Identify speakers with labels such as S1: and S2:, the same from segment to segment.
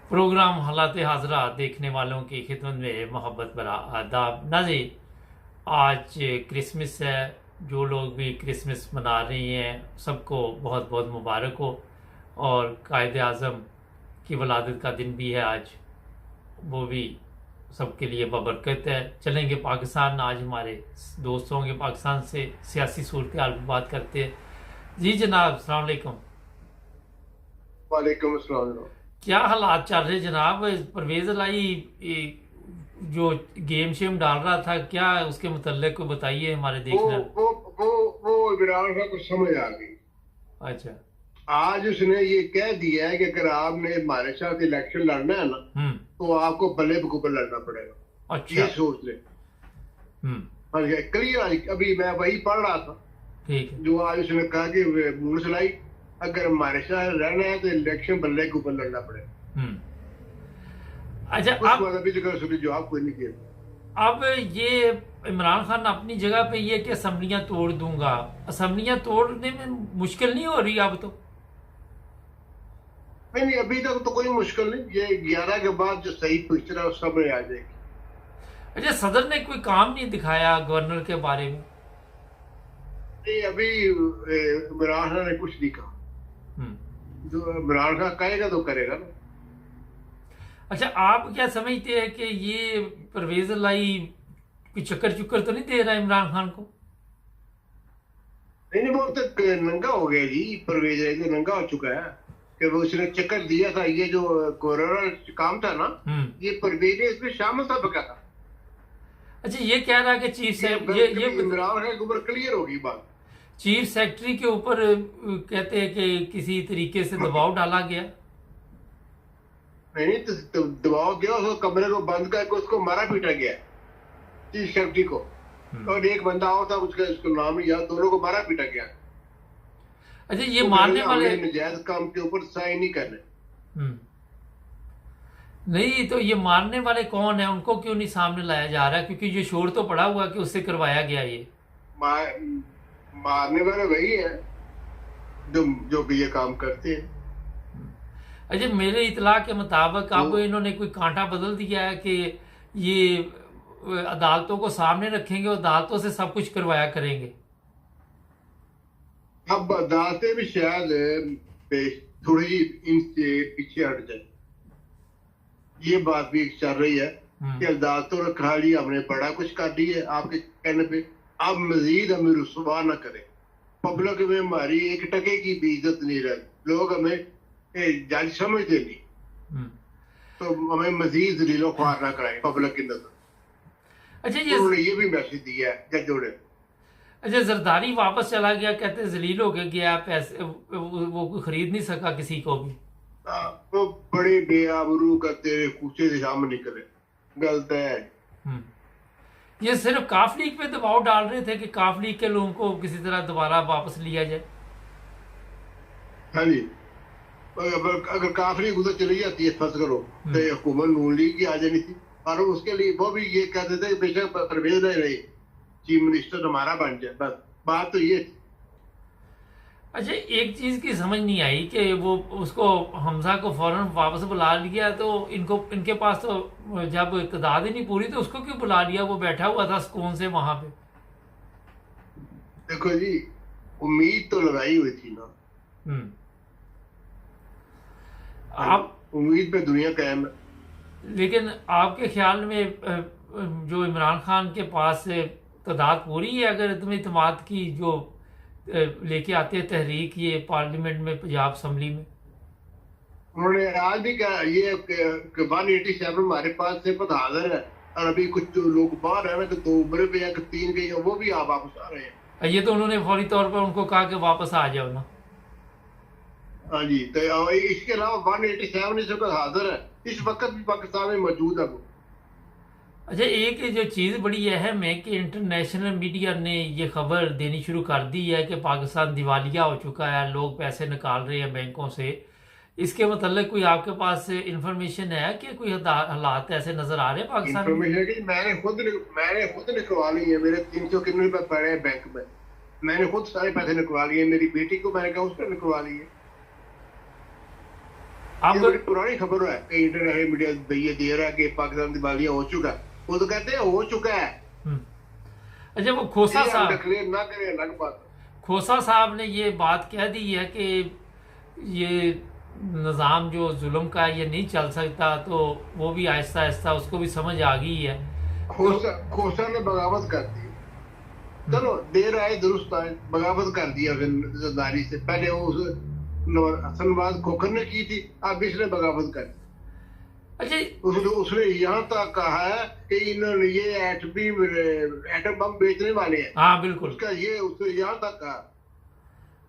S1: Programme हालाते Hazra देखने वालों की खिदमत में मोहब्बत भरा आदाब नाज़रीन। आज क्रिसमस है। जो लोग भी क्रिसमस मना रही हैं सबको बहुत बहुत मुबारक हो। और कायद आज़म की वलादत का दिन भी है आज, वो भी सबके लिए बबरकत है। चलेंगे पाकिस्तान, आज हमारे दोस्त होंगे पाकिस्तान से, सियासी सूरत हाल पर बात करते हैं। जी जनाब, अस्सलाम वालेकुम।
S2: वालेकुम अस्सलाम।
S1: क्या हालात चल रहे जनाब? परवेज लाई जो गेम शेम डाल रहा था, क्या उसके मुतल्लिक को बताइए हमारे
S2: वो
S1: देखना।
S2: वो वो वो इमरान खान को समझ आ गई।
S1: अच्छा।
S2: आज उसने ये कह दिया है कि अगर आपने हमारे साथ इलेक्शन लड़ना है ना
S1: हम्म।
S2: तो आपको बल्ले बकुबल लड़ना पड़ेगा।
S1: अच्छा।
S2: ये सोच ले।
S1: हम्म।
S2: क्लियर। अभी मैं वही पढ़ रहा था
S1: ठीक है।
S2: जो आज उसने कहा कि मूड सुनाई, अगर हमारे साथ रहना है तो इलेक्शन बल्ले बकुबल लड़ना पड़ेगा।
S1: हम्म। अच्छा,
S2: कुछ
S1: अब
S2: मतलब भी सुनी जवाब कोई नहीं किया।
S1: अब ये इमरान खान अपनी जगह पे ये कि असम्बलियां तोड़ दूंगा, असम्बलियां तोड़ने में मुश्किल नहीं हो रही अब तो?
S2: नहीं नहीं, अभी तक तो कोई मुश्किल नहीं। ये 11 के बाद जो सही पिक्चर है उस समय आ जाएगी।
S1: अच्छा, सदर ने कोई काम नहीं दिखाया गवर्नर के बारे में?
S2: नहीं, अभी इमरान खान ने कुछ नहीं कहा।
S1: हम्म।
S2: जो इमरान खान कहेगा तो करेगा ना।
S1: अच्छा, आप क्या समझते हैं कि ये परवेज लाई कोई चक्कर चुक्कर तो नहीं दे रहा इमरान खान को?
S2: नहीं नहीं, वो तो नंगा हो गया जी। परवेज तो नंगा हो चुका है कि वो उसने चक्कर दिया था। ये जो कोरोना काम था ना, ये परवेज ने इसमें शामिल था बकायदा।
S1: अच्छा, ये कह रहा है कि चीफ
S2: ये
S1: ये
S2: इमरान खान के ऊपर क्लियर होगी बात।
S1: चीफ सेक्रेटरी के ऊपर कहते हैं कि किसी तरीके से दबाव डाला गया।
S2: नहीं नहीं, तो दबाव दिया, उसको कमरे को बंद करके उसको मारा पीटा गया चीफ सेक्रेटरी को। और एक बंदा और था, उसको नाम नहीं याद, दोनों को मारा पीटा गया।
S1: अच्छा, ये
S2: तो
S1: मारने वाले
S2: नजायज काम के ऊपर साइन नहीं करने।
S1: नहीं तो ये मारने वाले कौन है, उनको क्यों नहीं सामने लाया जा रहा है? क्योंकि ये शोर तो पड़ा हुआ कि उससे करवाया गया ये।
S2: मारने वाले वही है जो जो भी ये काम करते हैं।
S1: अच्छा, मेरे इतला के मुताबिक अब
S2: तो
S1: इन्होंने कोई कांटा बदल दिया है कि ये अदालतों को सामने रखेंगे और अदालतों से सब कुछ करवाया करेंगे।
S2: अब अदालतें भी शायद थोड़ी इनसे पीछे हट जाए। ये बात भी चल रही है कि अदालतों ने कहा लिया, हमने बड़ा कुछ कर दिया है आपके कहने पे, अब मजीद हमें रुसवा न करें। पब्लिक में हमारी एक टके की भी इज्जत नहीं रही, लोग हमें जज समझते नहीं, तो हमें मजीद जलीलो ख्वार ना कराएं पब्लिक की नजर।
S1: अच्छा,
S2: उन्होंने ये भी मैसेज दिया है जजों ने।
S1: अच्छा, जरदारी वापस चला गया, कहते जलील हो गया, पैसे वो खरीद नहीं सका किसी को भी।
S2: वो बड़े बेआबरू करते हुए कूचे से सामने निकले, गलत है।
S1: ये सिर्फ काफ लीग पे दबाव डाल रहे थे कि काफ लीग के लोगों को किसी तरह दोबारा वापस लिया जाए।
S2: हाँ जी, अगर काफरी उधर चली जाती है फंस करो तो हुकूमत नून लीग की आ जानी थी। और उसके लिए वो भी ये कहते थे कि बेशक परवेज रहे चीफ मिनिस्टर हमारा बन जाए, बस बात तो ये थी।
S1: अच्छा, एक चीज की समझ नहीं आई कि वो उसको हमजा को फौरन वापस बुला लिया, तो इनके पास तो जब तादाद ही नहीं पूरी तो उसको क्यों बुला लिया? वो बैठा हुआ था सुकून से वहां पे।
S2: देखो जी, उम्मीद तो लगाई हुई थी ना।
S1: आप
S2: उम्मीद पे दुनिया कायम है।
S1: लेकिन आपके ख्याल में जो इमरान खान के पास तादाद पूरी है अगर इतने इतमाद की जो लेके आते हैं तहरीक ये पार्लियामेंट में, पंजाब असम्बली में?
S2: उन्होंने आज भी कहा ये 187 हमारे पास से पता हाजिर है, और अभी कुछ जो लोग बाहर है ना, तो 2 उम्र पे या 3 के, वो भी आप वापस आ रहे हैं।
S1: ये तो उन्होंने फौरी तौर पर उनको कहा कि वापस आ जाओ ना।
S2: हाँ जी, तो इसके अलावा 187 इस वक्त हाजिर है, इस वक्त भी पाकिस्तान में मौजूद है वो।
S1: अच्छा, एक जो चीज़ बड़ी अहम है कि इंटरनेशनल मीडिया ने ये खबर देनी शुरू कर दी है कि पाकिस्तान दिवालिया हो चुका है, लोग पैसे निकाल रहे हैं बैंकों से। इसके मतलब कोई आपके पास इंफॉर्मेशन है कि कोई हालात ऐसे नजर आ रहे हैं पाकिस्तान में?
S2: इंफॉर्मेशन की मैंने खुद निकलवा ली है। मेरे 300 कितने रुपए पड़े हैं बैंक में, मैंने खुद सारे पैसे निकलवा लिए। मेरी बेटी को मैंने कहा उसने निकलवा लिए।
S1: आप
S2: ये बड़ी पुरानी खबर है कि इंटरनेशनल मीडिया ये दे रहा है कि पाकिस्तान दिवालिया हो चुका है, वो तो कहते हैं हो चुका है।
S1: अच्छा, वो खोसा
S2: ये हम
S1: साहब
S2: डिक्लेयर ना करें अलग बात है।
S1: खोसा साहब ने ये बात कह दी है कि ये निज़ाम जो जुल्म का है ये नहीं चल सकता, तो वो भी आहिस्ता आहिस्ता उसको भी समझ आ गई है।
S2: खोसा ने बगावत कर दी, चलो देर आए दुरुस्त आए, बगावत कर दिया जरदारी से। पहले वो हसनबाज खोखर ने की थी, अब इसने बगावत कर दी।
S1: अच्छा,
S2: उसने यहाँ तक कहा है कि इन्होंने ये एटम बम बेचने वाले हैं।
S1: हाँ बिल्कुल,
S2: उसका ये उसने यहाँ तक कहा।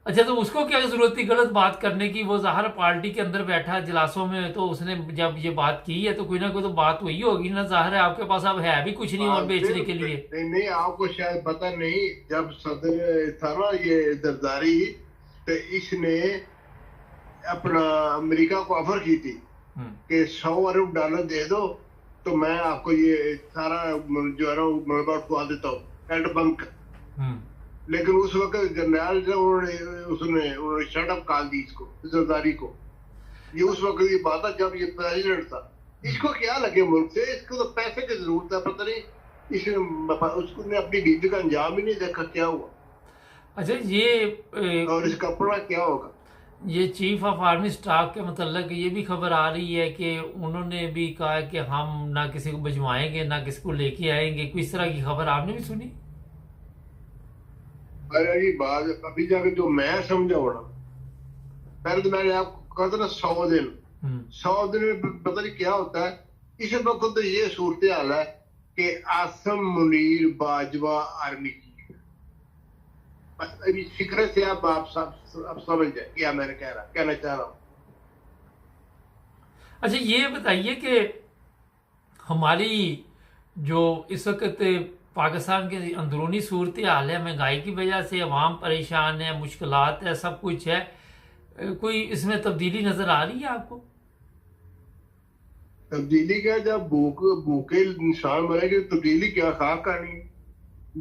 S1: अच्छा, तो उसको क्या जरूरत थी गलत बात करने की? वो ज़ाहिर पार्टी के अंदर बैठा इजलासों में, तो उसने जब ये बात की है तो कोई ना कोई तो बात हुई होगी ना। ज़ाहिर है आपके पास अब है भी कुछ नहीं और बेचने के लिए।
S2: नहीं, आपको शायद पता नहीं, जब सदर था ना ये जरदारी, तो इसने अपना अमेरिका को ऑफर की थी कि $100 अरब दे दो तो मैं आपको ये सारा जो है ना मलबा उठवा देता हूँ एटम बम का। लेकिन उस वक्त जनरल जब उन्होंने शटअप कॉल दी इसको, जरदारी को। ये उस वक्त की बात है जब ये प्रेसिडेंट था। इसको क्या लगे मुल्क से, इसको तो पैसे की जरूरत है, पता नहीं उसने अपनी बीवी का अंजाम ही नहीं देखा क्या हुआ।
S1: अच्छा, ये
S2: और इसका अपना क्या होगा।
S1: ये चीफ ऑफ आर्मी स्टाफ के मतलब ये भी खबर आ रही है कि उन्होंने भी कहा कि हम ना किसी को भिजवाएंगे ना किसी को लेके आएंगे। कोई इस तरह की खबर आपने भी सुनी?
S2: अरे ये बात अभी जाके जो मैं समझा होना, पहले तो मैंने आपको कहा था ना 100 दिन में पता नहीं क्या होता है। इस वक्त तो ये सूरत हाल है कि आसम मुनीर बाजवा आर्मी की, बस अभी फिक्र से आप समझ जाए क्या मैंने कहना चाह रहा हूँ।
S1: अच्छा, ये बताइए कि हमारी जो इस वक्त पाकिस्तान के अंदरूनी सूरत हाल है, महंगाई की वजह से अवाम परेशान है, मुश्किलात है, सब कुछ है, कोई इसमें तब्दीली नजर आ रही है आपको?
S2: तब्दीली क्या, जब भूखे इंसान मरेंगे तब्दीली क्या, खाक आनी,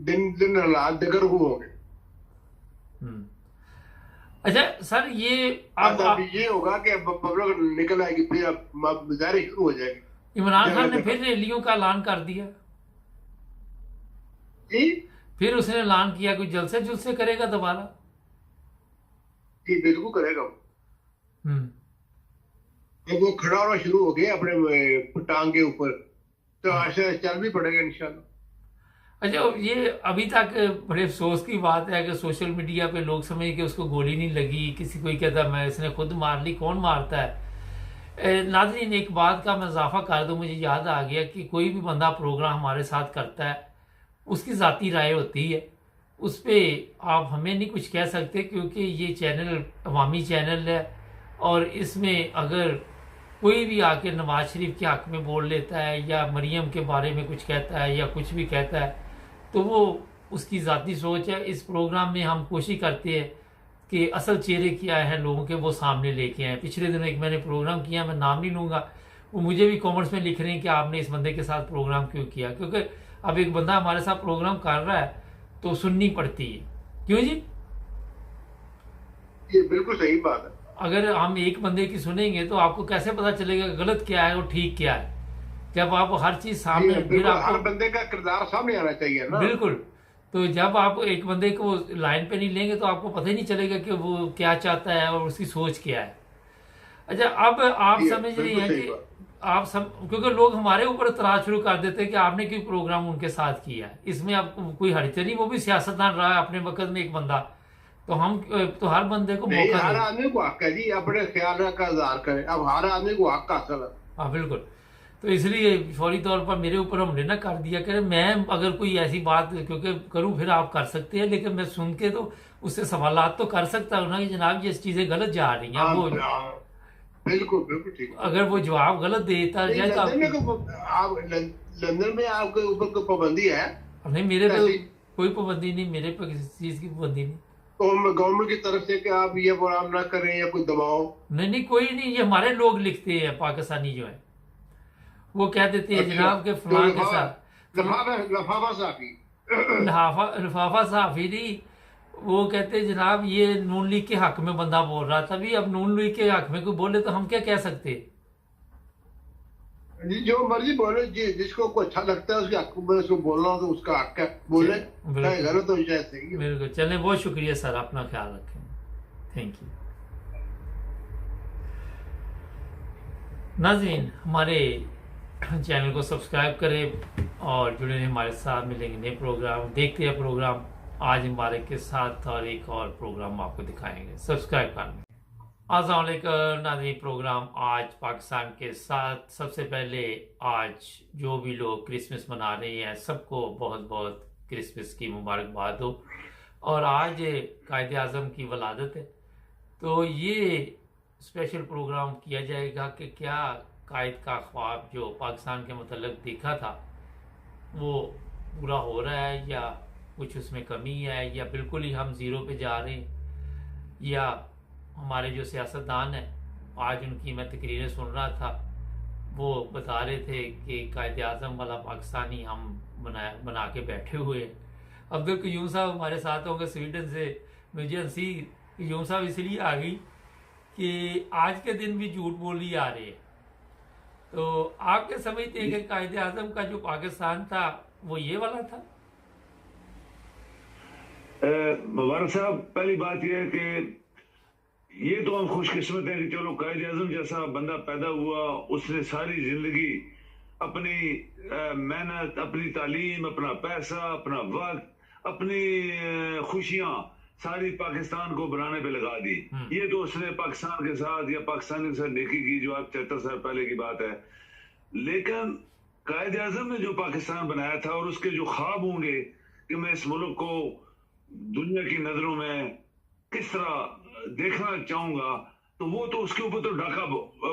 S2: दिन दिन हालात देकर होंगे।
S1: अच्छा सर, ये
S2: अब ये होगा कि पब्लिक निकल आएगी, फिर अब मुजाहरे शुरू हो जाएगी।
S1: इमरान खान ने फिर रैलियों का ऐलान कर दिया
S2: जी,
S1: फिर उसने ऐलान किया कोई जलसे जुलसे करेगा दोबारा।
S2: जी बिल्कुल करेगा। जब वो खड़ा होना शुरू हो गया अपने टांग के ऊपर, तो आशा चल भी पड़ेगा इंशाल्लाह।
S1: अच्छा, ये अभी तक बड़े अफसोस की बात है कि सोशल मीडिया पे लोग समझे कि उसको गोली नहीं लगी, किसी कोई कहता मैं इसने खुद मार ली, कौन मारता है। नाज़रीन, एक बात का मैं इजाफा कर दूं, मुझे याद आ गया कि कोई भी बंदा प्रोग्राम हमारे साथ करता है, उसकी ज़ाती राय होती है, उस पर आप हमें नहीं कुछ कह सकते, क्योंकि ये चैनल अवामी चैनल है और इसमें अगर कोई भी आके नवाज शरीफ के हक़ में बोल लेता है या मरियम के बारे में कुछ कहता है या कुछ भी कहता है, तो वो उसकी ज़ाती सोच है। इस प्रोग्राम में हम कोशिश करते हैं कि असल चेहरे क्या हैं लोगों के, वो सामने लेके आए। पिछले दिनों एक मैंने प्रोग्राम किया, मैं नाम नहीं लूँगा, वो मुझे भी कमेंट्स में लिख रहे हैं कि आपने इस बंदे के साथ प्रोग्राम क्यों किया, क्योंकि अब एक बंदा हमारे साथ प्रोग्राम कर रहा है तो सुननी पड़ती है। क्यों जी?
S2: ये बिल्कुल सही बात है।
S1: अगर हम एक बंदे की सुनेंगे तो आपको कैसे पता चलेगा गलत क्या है और ठीक क्या है, जब आप हर चीज सामने, फिर
S2: हर बंदे का किरदार सामने आना चाहिए ना।
S1: बिल्कुल, तो जब आप एक बंदे को लाइन पे नहीं लेंगे तो आपको पता ही नहीं चलेगा कि वो क्या चाहता है और उसकी सोच क्या है। अच्छा, अब आप समझ रही हैं कि क्योंकि लोग हमारे ऊपर इतराज शुरू कर देते हैं कि आपने क्यों प्रोग्राम उनके साथ किया है, इसमें अब कोई हरकत नहीं, वो भी सियासतदान रहा है अपने वक्त में एक बंदा, तो हम तो हर बंदे को मौका,
S2: हर आदमी को हक है जी अपने ख्याल का इज़हार करें, अब हर आदमी को हक हासिल है।
S1: हाँ बिल्कुल, तो इसलिए फौरी तौर पर मेरे ऊपर हमने ना कर दिया कि मैं अगर कोई ऐसी बात क्योंकि करूं फिर आप कर सकते हैं, लेकिन मैं सुन के तो उससे सवालात तो कर सकता हूँ ना कि जनाब ये चीजें गलत जा रही हैं। वो
S2: बिल्कुल बिल्कुल ठीक,
S1: अगर वो जवाब गलत देता जाए तो
S2: लंदन में आपके ऊपर कोई पाबंदी है?
S1: नहीं, मेरे पे कोई पाबंदी नहीं, मेरे पे किसी चीज की पाबंदी नहीं
S2: गवर्नमेंट की तरफ से कि आप ये प्रोग्राम ना करें या कोई दबाव?
S1: नहीं, कोई नहीं, ये हमारे लोग लिखते हैं, पाकिस्तानी जो है वो कह देते हैं जनाब के फलां के साथ
S2: लफाफा साफी
S1: लिफाफा साफी नहीं, वो कहते जनाब ये नून लीग के हक में बंदा बोल रहा था भी, अब नून लीग के हक में कोई बोले तो हम क्या कह सकते।
S2: जी जो मर्जी बोले जी, जिसको को अच्छा लगता है उसके हक में उसको बोलना हो तो उसका हक है, बोले, चाहे गलत हो चाहे सही हो।
S1: बिल्कुल। चलें, बहुत शुक्रिया सर, अपना ख्याल रखें, थैंक यू। नाज़रीन, हमारे चैनल को सब्सक्राइब करें और जुड़े रहें हमारे साथ। मिलेंगे नए प्रोग्राम, देखते हैं प्रोग्राम आज मुबारक के साथ, और एक और प्रोग्राम आपको दिखाएंगे। सब्सक्राइब कर लें। अस्सलाम वालेकुम नाज़रीन, प्रोग्राम आज पाकिस्तान के साथ। सबसे पहले आज जो भी लोग क्रिसमस मना रहे हैं सबको बहुत बहुत क्रिसमस की मुबारकबाद हो। और आज कायद आज़म की वलादत है, तो ये स्पेशल प्रोग्राम किया जाएगा कि क्या कायद का ख्वाब जो पाकिस्तान के मतलब देखा था वो पूरा हो रहा है, या कुछ उसमें कमी है, या बिल्कुल ही हम ज़ीरो पे जा रहे हैं। या हमारे जो सियासतदान हैं, आज उनकी मैं तकरीरें सुन रहा था, वो बता रहे थे कि कायद आज़म वाला पाकिस्तानी हम बना के बैठे हुए हैं। अब्दुल क़य्यूम साहब हमारे साथ होंगे स्वीडन से। मुझे हंसी क़य्यूम साहब इसलिए आ गई कि आज के दिन भी झूठ बोली आ रही है। तो आप क्या समझते हैं कि कायद आज़म का जो पाकिस्तान था वो ये वाला था?
S3: मुबारक साहब, पहली बात यह है कि ये तो हम खुशकिस्मत हैं कि चलो कायद आज़म जैसा बंदा पैदा हुआ, उसने सारी जिंदगी अपनी मेहनत, अपनी तालीम, अपना पैसा, अपना वक्त, अपनी खुशियां सारी पाकिस्तान को बनाने पे लगा दी। ये तो उसने पाकिस्तान के साथ या पाकिस्तानी के साथ नेकी की, जो आप 73 साल पहले की बात है। लेकिन कायद आज़म ने जो पाकिस्तान बनाया था और उसके जो ख्वाब होंगे कि मैं इस मुल्क को दुनिया की नजरों में किस तरह देखना चाहूंगा, तो वो तो उसके ऊपर तो डाका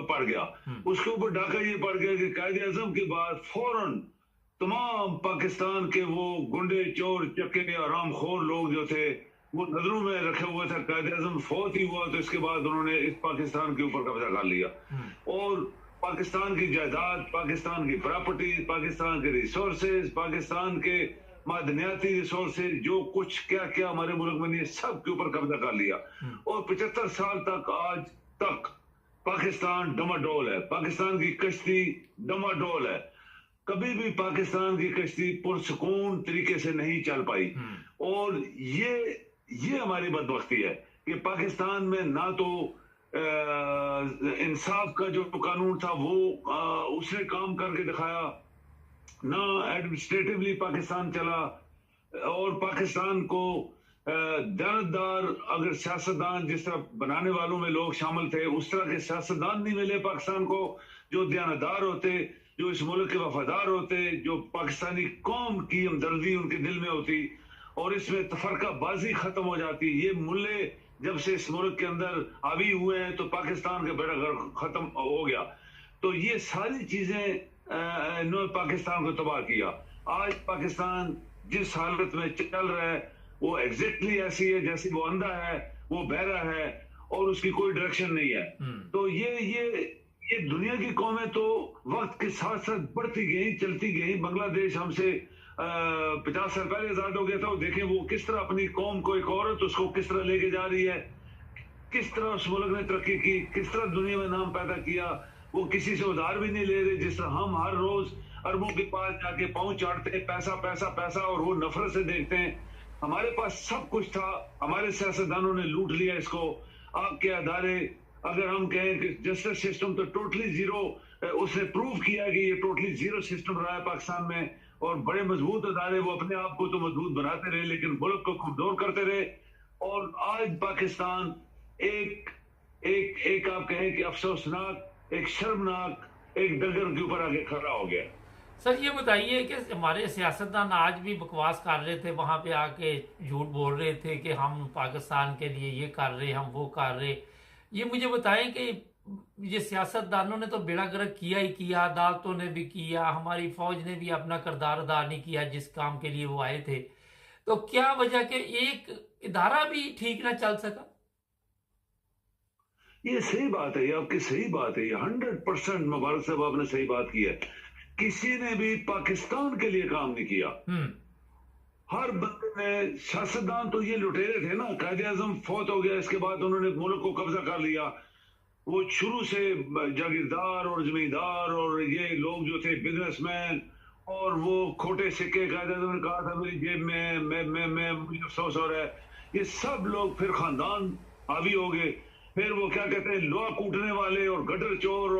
S3: पड़ गया। उसके ऊपर डाका ये पड़ गया कि कायद आज़म के बाद फौरन तमाम पाकिस्तान के वो गुंडे, चोर, चक्के, आरामखोर लोग जो थे वो नजरों में रखे हुए थे। कायद आज़म फौत ही हुआ तो इसके बाद उन्होंने इस पाकिस्तान के ऊपर कब्जा कर लिया और पाकिस्तान की जायदाद, पाकिस्तान की प्रॉपर्टी, पाकिस्तान के रिसोर्सेज, पाकिस्तान के मादनियाती रिसोर्सेज, जो कुछ क्या क्या हमारे मुल्क में नहीं, सब के ऊपर कब्जा कर लिया। और 75 साल तक आज तक पाकिस्तान डमाडोल है, पाकिस्तान की कश्ती डमाडोल है। कभी भी पाकिस्तान की कश्ती पुरसुकून तरीके से नहीं चल पाई। और ये हमारी बदबख्ती है कि पाकिस्तान में ना तो इंसाफ का जो कानून था वो उसने काम करके दिखाया, ना एडमिनिस्ट्रेटिवली पाकिस्तान चला। और पाकिस्तान को दयानतदार अगर सियासतदान जिस तरह बनाने वालों में लोग शामिल थे, उस तरह के सियासतदान नहीं मिले पाकिस्तान को जो दयानतदार होते, जो इस मुल्क के वफादार होते, जो पाकिस्तानी कौम की हमदर्दी उनके दिल में होती और इसमें तफरकाबाजी खत्म हो जाती। ये मुल्ले जब से इस मुल्क के अंदर हावी हुए हैं तो पाकिस्तान का बेड़ा गर्क खत्म हो गया। तो ये सारी चीजें इन्होंने पाकिस्तान को तबाह किया। आज पाकिस्तान जिस हालत में चल रहा है वो एग्जैक्टली ऐसी है जैसी वो अंधा है, वो बहरा है और उसकी कोई डायरेक्शन नहीं है। तो ये दुनिया की कौमें तो वक्त के साथ साथ बढ़ती गई, चलती गई। बांग्लादेश हमसे 50 साल पहले आजाद हो गया था। देखें वो किस तरह अपनी कौम को, एक औरत उसको किस तरह लेके जा रही है, किस तरह उस मुल्क ने तरक्की की, किस तरह दुनिया में नाम पैदा किया। वो किसी से उधार भी नहीं ले रहे, जिस तरह हम हर रोज अरबों के पास जाके पांव चाटते हैं, पैसा पैसा पैसा, और वो नफरत से देखते हैं। हमारे पास सब कुछ था, हमारे सियासतदानों ने लूट लिया इसको। आपके अदारे, अगर हम कहें कि जस्टिस सिस्टम तो टोटली जीरो, उसने प्रूव किया कि ये टोटली जीरो सिस्टम रहा है पाकिस्तान में। और बड़े मजबूत अदारे वो अपने आप को तो मजबूत बनाते रहे लेकिन मुल्क को कमजोर करते रहे। और आज पाकिस्तान एक आप कहें कि अफसोसनाक, एक शर्मनाक, एक डगर के ऊपर आगे खड़ा हो गया।
S1: सर ये बताइए कि हमारे सियासतदान आज भी बकवास कर रहे थे, वहां पे आके झूठ बोल रहे थे कि हम पाकिस्तान के लिए ये कर रहे, हम वो कर रहे। ये मुझे बताएं कि ये सियासतदानों ने तो बेड़ा गर्क किया ही किया, अदालतों ने भी किया, हमारी फौज ने भी अपना किरदार अदा नहीं किया जिस काम के लिए वो आए थे। तो क्या वजह के एक इदारा भी ठीक ना चल सका?
S3: ये सही बात है, ये आपकी सही बात है, ये 100% मुबारक साहब आपने सही बात की है। किसी ने भी पाकिस्तान के लिए काम नहीं किया। हर बंदे ने, सियासतदान तो ये लुटेरे थे ना, कायदे आजम फौत हो गया, इसके बाद उन्होंने मुल्क को कब्जा कर लिया। वो शुरू से जागीरदार और जमींदार और ये लोग जो थे बिजनेसमैन, और वो खोटे सिक्के कायदे आजम ने कहा था मेरी जेब में, मैं मुझे अफसोस हो रहा है, ये सब लोग फिर खानदान हावी हो गए। फिर वो क्या कहते हैं, लोहा कूटने वाले और गटर चोर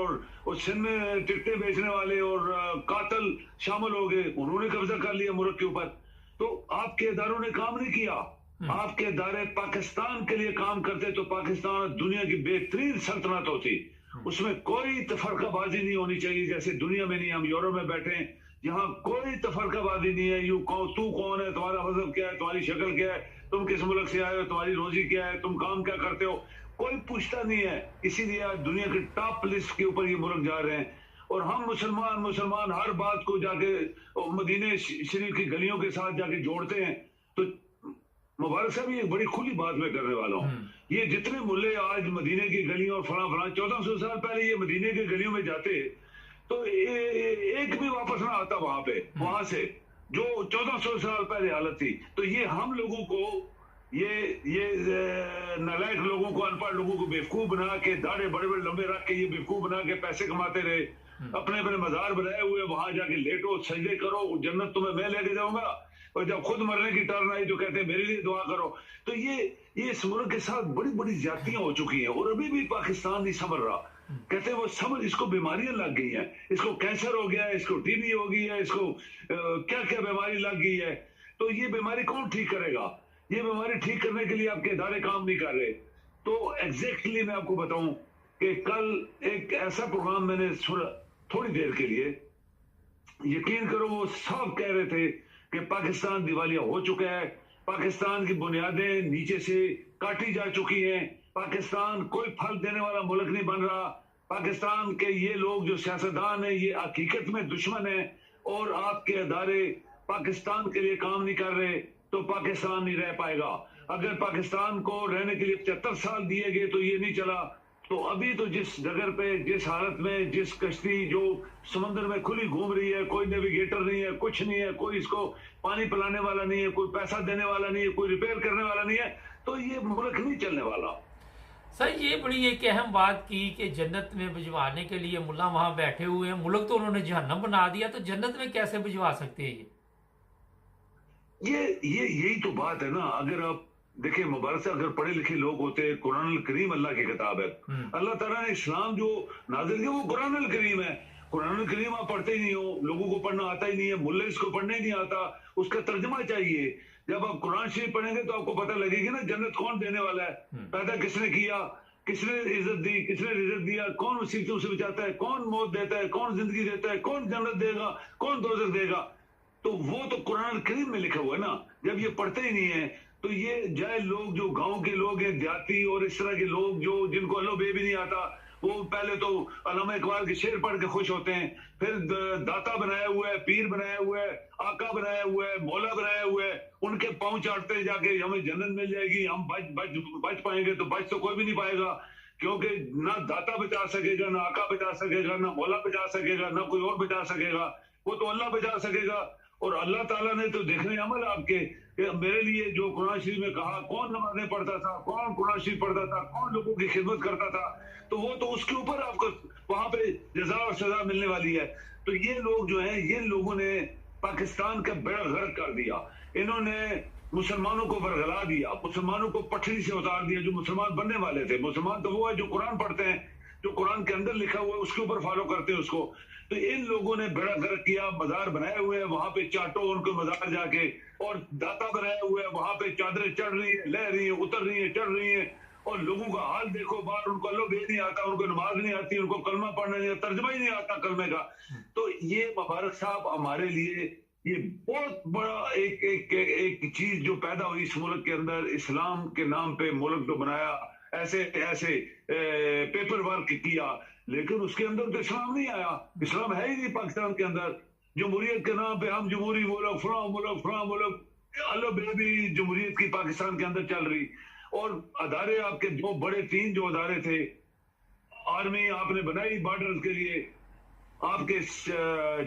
S3: और सिंध में टिकटें बेचने वाले और कातल शामिल हो गए, उन्होंने कब्जा कर लिया मुल्क के ऊपर। तो आपके इदारों ने काम नहीं किया। आपके इदारे पाकिस्तान के लिए काम करते तो पाकिस्तान दुनिया की बेहतरीन सल्तनत होती, उसमें कोई तफरकाबाजी नहीं होनी चाहिए जैसे दुनिया में नहीं। हम यूरोप में बैठे हैं, यहाँ कोई तफरकाबाजी नहीं है। तू कौन है, तुम्हारा मजहब क्या है, तुम्हारी शक्ल क्या है, तुम किस मुल्क से आए हो, तुम्हारी रोजी क्या है, तुम काम क्या करते हो, कोई पूछता नहीं है। इसीलिए आज दुनिया के टॉप लिस्ट के ऊपर ये मुल्क जा रहे हैं। और हम मुसलमान हर बात को जाके मदीने शरीफ की गलियों के साथ जाके जोड़ते हैं। तो मुबारक साहब, ये बड़ी खुली बात मैं करने वाला हूँ, ये जितने मुल्ले आज मदीने की गलियों और फला 1400 साल पहले ये मदीने की गलियों में जाते तो एक भी वापस ना आता वहां पे, वहां से जो 1400 साल पहले हालत थी। तो ये हम लोगों को, ये नालायक लोगों को, अनपढ़ लोगों को बेवकूफ बना के, दाढ़े बड़े बड़े लंबे रख के ये बेवकूफ बना के पैसे कमाते रहे, अपने अपने मजार बनाए हुए, वहां जाके लेटो, सजदे करो, जन्नत तुम्हें मैं लेके जाऊंगा, और जब खुद मरने की टर्न आई तो कहते हैं मेरे लिए दुआ करो। तो ये इस मुल्क के साथ बड़ी बड़ी ज्यादतियां हो चुकी हैं, और अभी भी पाकिस्तान नहीं समझ रहा। कहते हैं वो समझ, इसको बीमारियां लग गई हैं, इसको कैंसर हो गया है, इसको टीबी हो गई है, इसको क्या क्या बीमारी लग गई है। तो ये बीमारी कौन ठीक करेगा? ये बीमारी ठीक करने के लिए आपके इदारे काम नहीं कर रहे। तो एग्जैक्टली मैं आपको बताऊं कि कल एक ऐसा प्रोग्राम मैंने सुना थोड़ी देर के लिए, यकीन करो वो साफ कह रहे थे कि पाकिस्तान दिवालिया हो चुका है, पाकिस्तान की बुनियादें नीचे से काटी जा चुकी हैं, पाकिस्तान कोई फल देने वाला मुल्क नहीं बन रहा, पाकिस्तान के ये लोग जो सियासतदान हैं ये हकीकत में दुश्मन हैं, और आपके इदारे पाकिस्तान के लिए काम नहीं कर रहे तो पाकिस्तान नहीं रह पाएगा। अगर पाकिस्तान को रहने के लिए 75 साल दिए गए तो ये नहीं चला। तो अभी तो जिस डगर पे, जिस हालत में, जिस कश्ती जो समंदर में खुली घूम रही है, कोई नेविगेटर नहीं है, कुछ नहीं है, कोई इसको पानी पिलाने वाला नहीं है, कोई पैसा देने वाला नहीं है, कोई रिपेयर करने वाला नहीं है, तो ये मुल्क नहीं चलने वाला।
S1: सर, ये बड़ी एक अहम बात की कि जन्नत में भिजवाने के लिए मुल्ला वहां बैठे हुए हैं, मुल्क तो उन्होंने जहन्नम बना दिया, तो जन्नत में कैसे भिजवा सकते हैं ये?
S3: यही तो बात है ना। अगर आप देखिए, मुबारक से अगर पढ़े लिखे लोग होते, कुरान करीम अल्लाह की किताब है, अल्लाह ताला ने इस्लाम जो नाज़िल किया वो कुरान करीम है। कुरान करीम आप पढ़ते ही नहीं हो, लोगों को पढ़ना आता ही नहीं है, मुल्ले इसको पढ़ने ही नहीं आता, उसका तर्जमा चाहिए। जब आप कुरान शरीफ पढ़ेंगे तो आपको पता लगेगी ना जन्नत कौन देने वाला है, पैदा किसने किया, किसने इज्जत दी, किसने रिजत दिया, कौन मुसीबतों से बचाता है, कौन मौत देता है, कौन जिंदगी देता है, कौन जन्नत देगा, कौन दोज़ख देगा। तो वो तो कुरान करीम में लिखा हुआ है ना। जब ये पढ़ते ही नहीं है तो ये जाए लोग जो गांव के लोग हैं, देहाती और इस तरह के लोग जो जिनको अल्लाह बे भी नहीं आता, वो पहले तो अल्लामा इकबाल के शेर पढ़ के खुश होते हैं, फिर दाता बनाया हुआ है, पीर बनाया हुआ है, आका बनाया हुआ है, मौला बनाया हुआ है, उनके पांव चाटते हैं जाके हमें जन्नत मिल जाएगी, हम बच पाएंगे। तो बच तो कोई भी नहीं पाएगा, क्योंकि ना दाता बचा सकेगा, ना आका बचा सकेगा, ना मौला बचा सकेगा, ना कोई और बचा सकेगा, वो तो अल्लाह बचा सकेगा। और अल्लाह ताला ने तो देखने अमल आपके मेरे लिए जो कुरान शरीफ में कहा, कौन नमाजें पढ़ता था, कौन कुरान शरीफ पढ़ता था, कौन लोगों की खिदमत करता था, तो वो तो उसके ऊपर आपको वहां पे जजा और सजा मिलने वाली है। तो ये लोग जो हैं, ये लोगों ने पाकिस्तान का बेड़ा गर्क कर दिया, इन्होंने मुसलमानों को बरगला दिया, मुसलमानों को पटरी से उतार दिया, जो मुसलमान बनने वाले थे। मुसलमान तो वो है जो कुरान पढ़ते हैं, जो कुरान के अंदर लिखा हुआ है उसके ऊपर फॉलो करते हैं उसको। तो इन लोगों ने बेड़ा गर्क किया, मजार बनाए हुए हैं, वहां पे चाटो उनको मजार जाके, और दाता बनाए हुए हैं, वहां पे चादरें चढ़ रही है, लह रही है, उतर रही है, चढ़ रही है, और लोगों का हाल देखो बाहर, उनको अल्लाह बे नहीं आता, उनको नमाज नहीं आती, उनको कलमा पढ़ना नहीं आता, तर्जमा ही नहीं आता कलमे का। तो ये मुबारक साहब हमारे लिए ये बहुत बड़ा एक चीज जो पैदा हुई इस मुल्क के अंदर, इस्लाम के नाम पे मुल्क तो बनाया, ऐसे पेपर वर्क किया, लेकिन उसके अंदर तो इस्लाम नहीं आया, इस्लाम है ही नहीं पाकिस्तान के अंदर। जमहूरियत के नाम पे हम जमहूरी मुल्क, फलां मुल्क, अल्लाह बेबी जमहूरियत की पाकिस्तान के अंदर चल रही। और अदारे आपके दो बड़े, तीन जो अदारे थे, आर्मी आपने बनाई बॉर्डर के लिए, आपके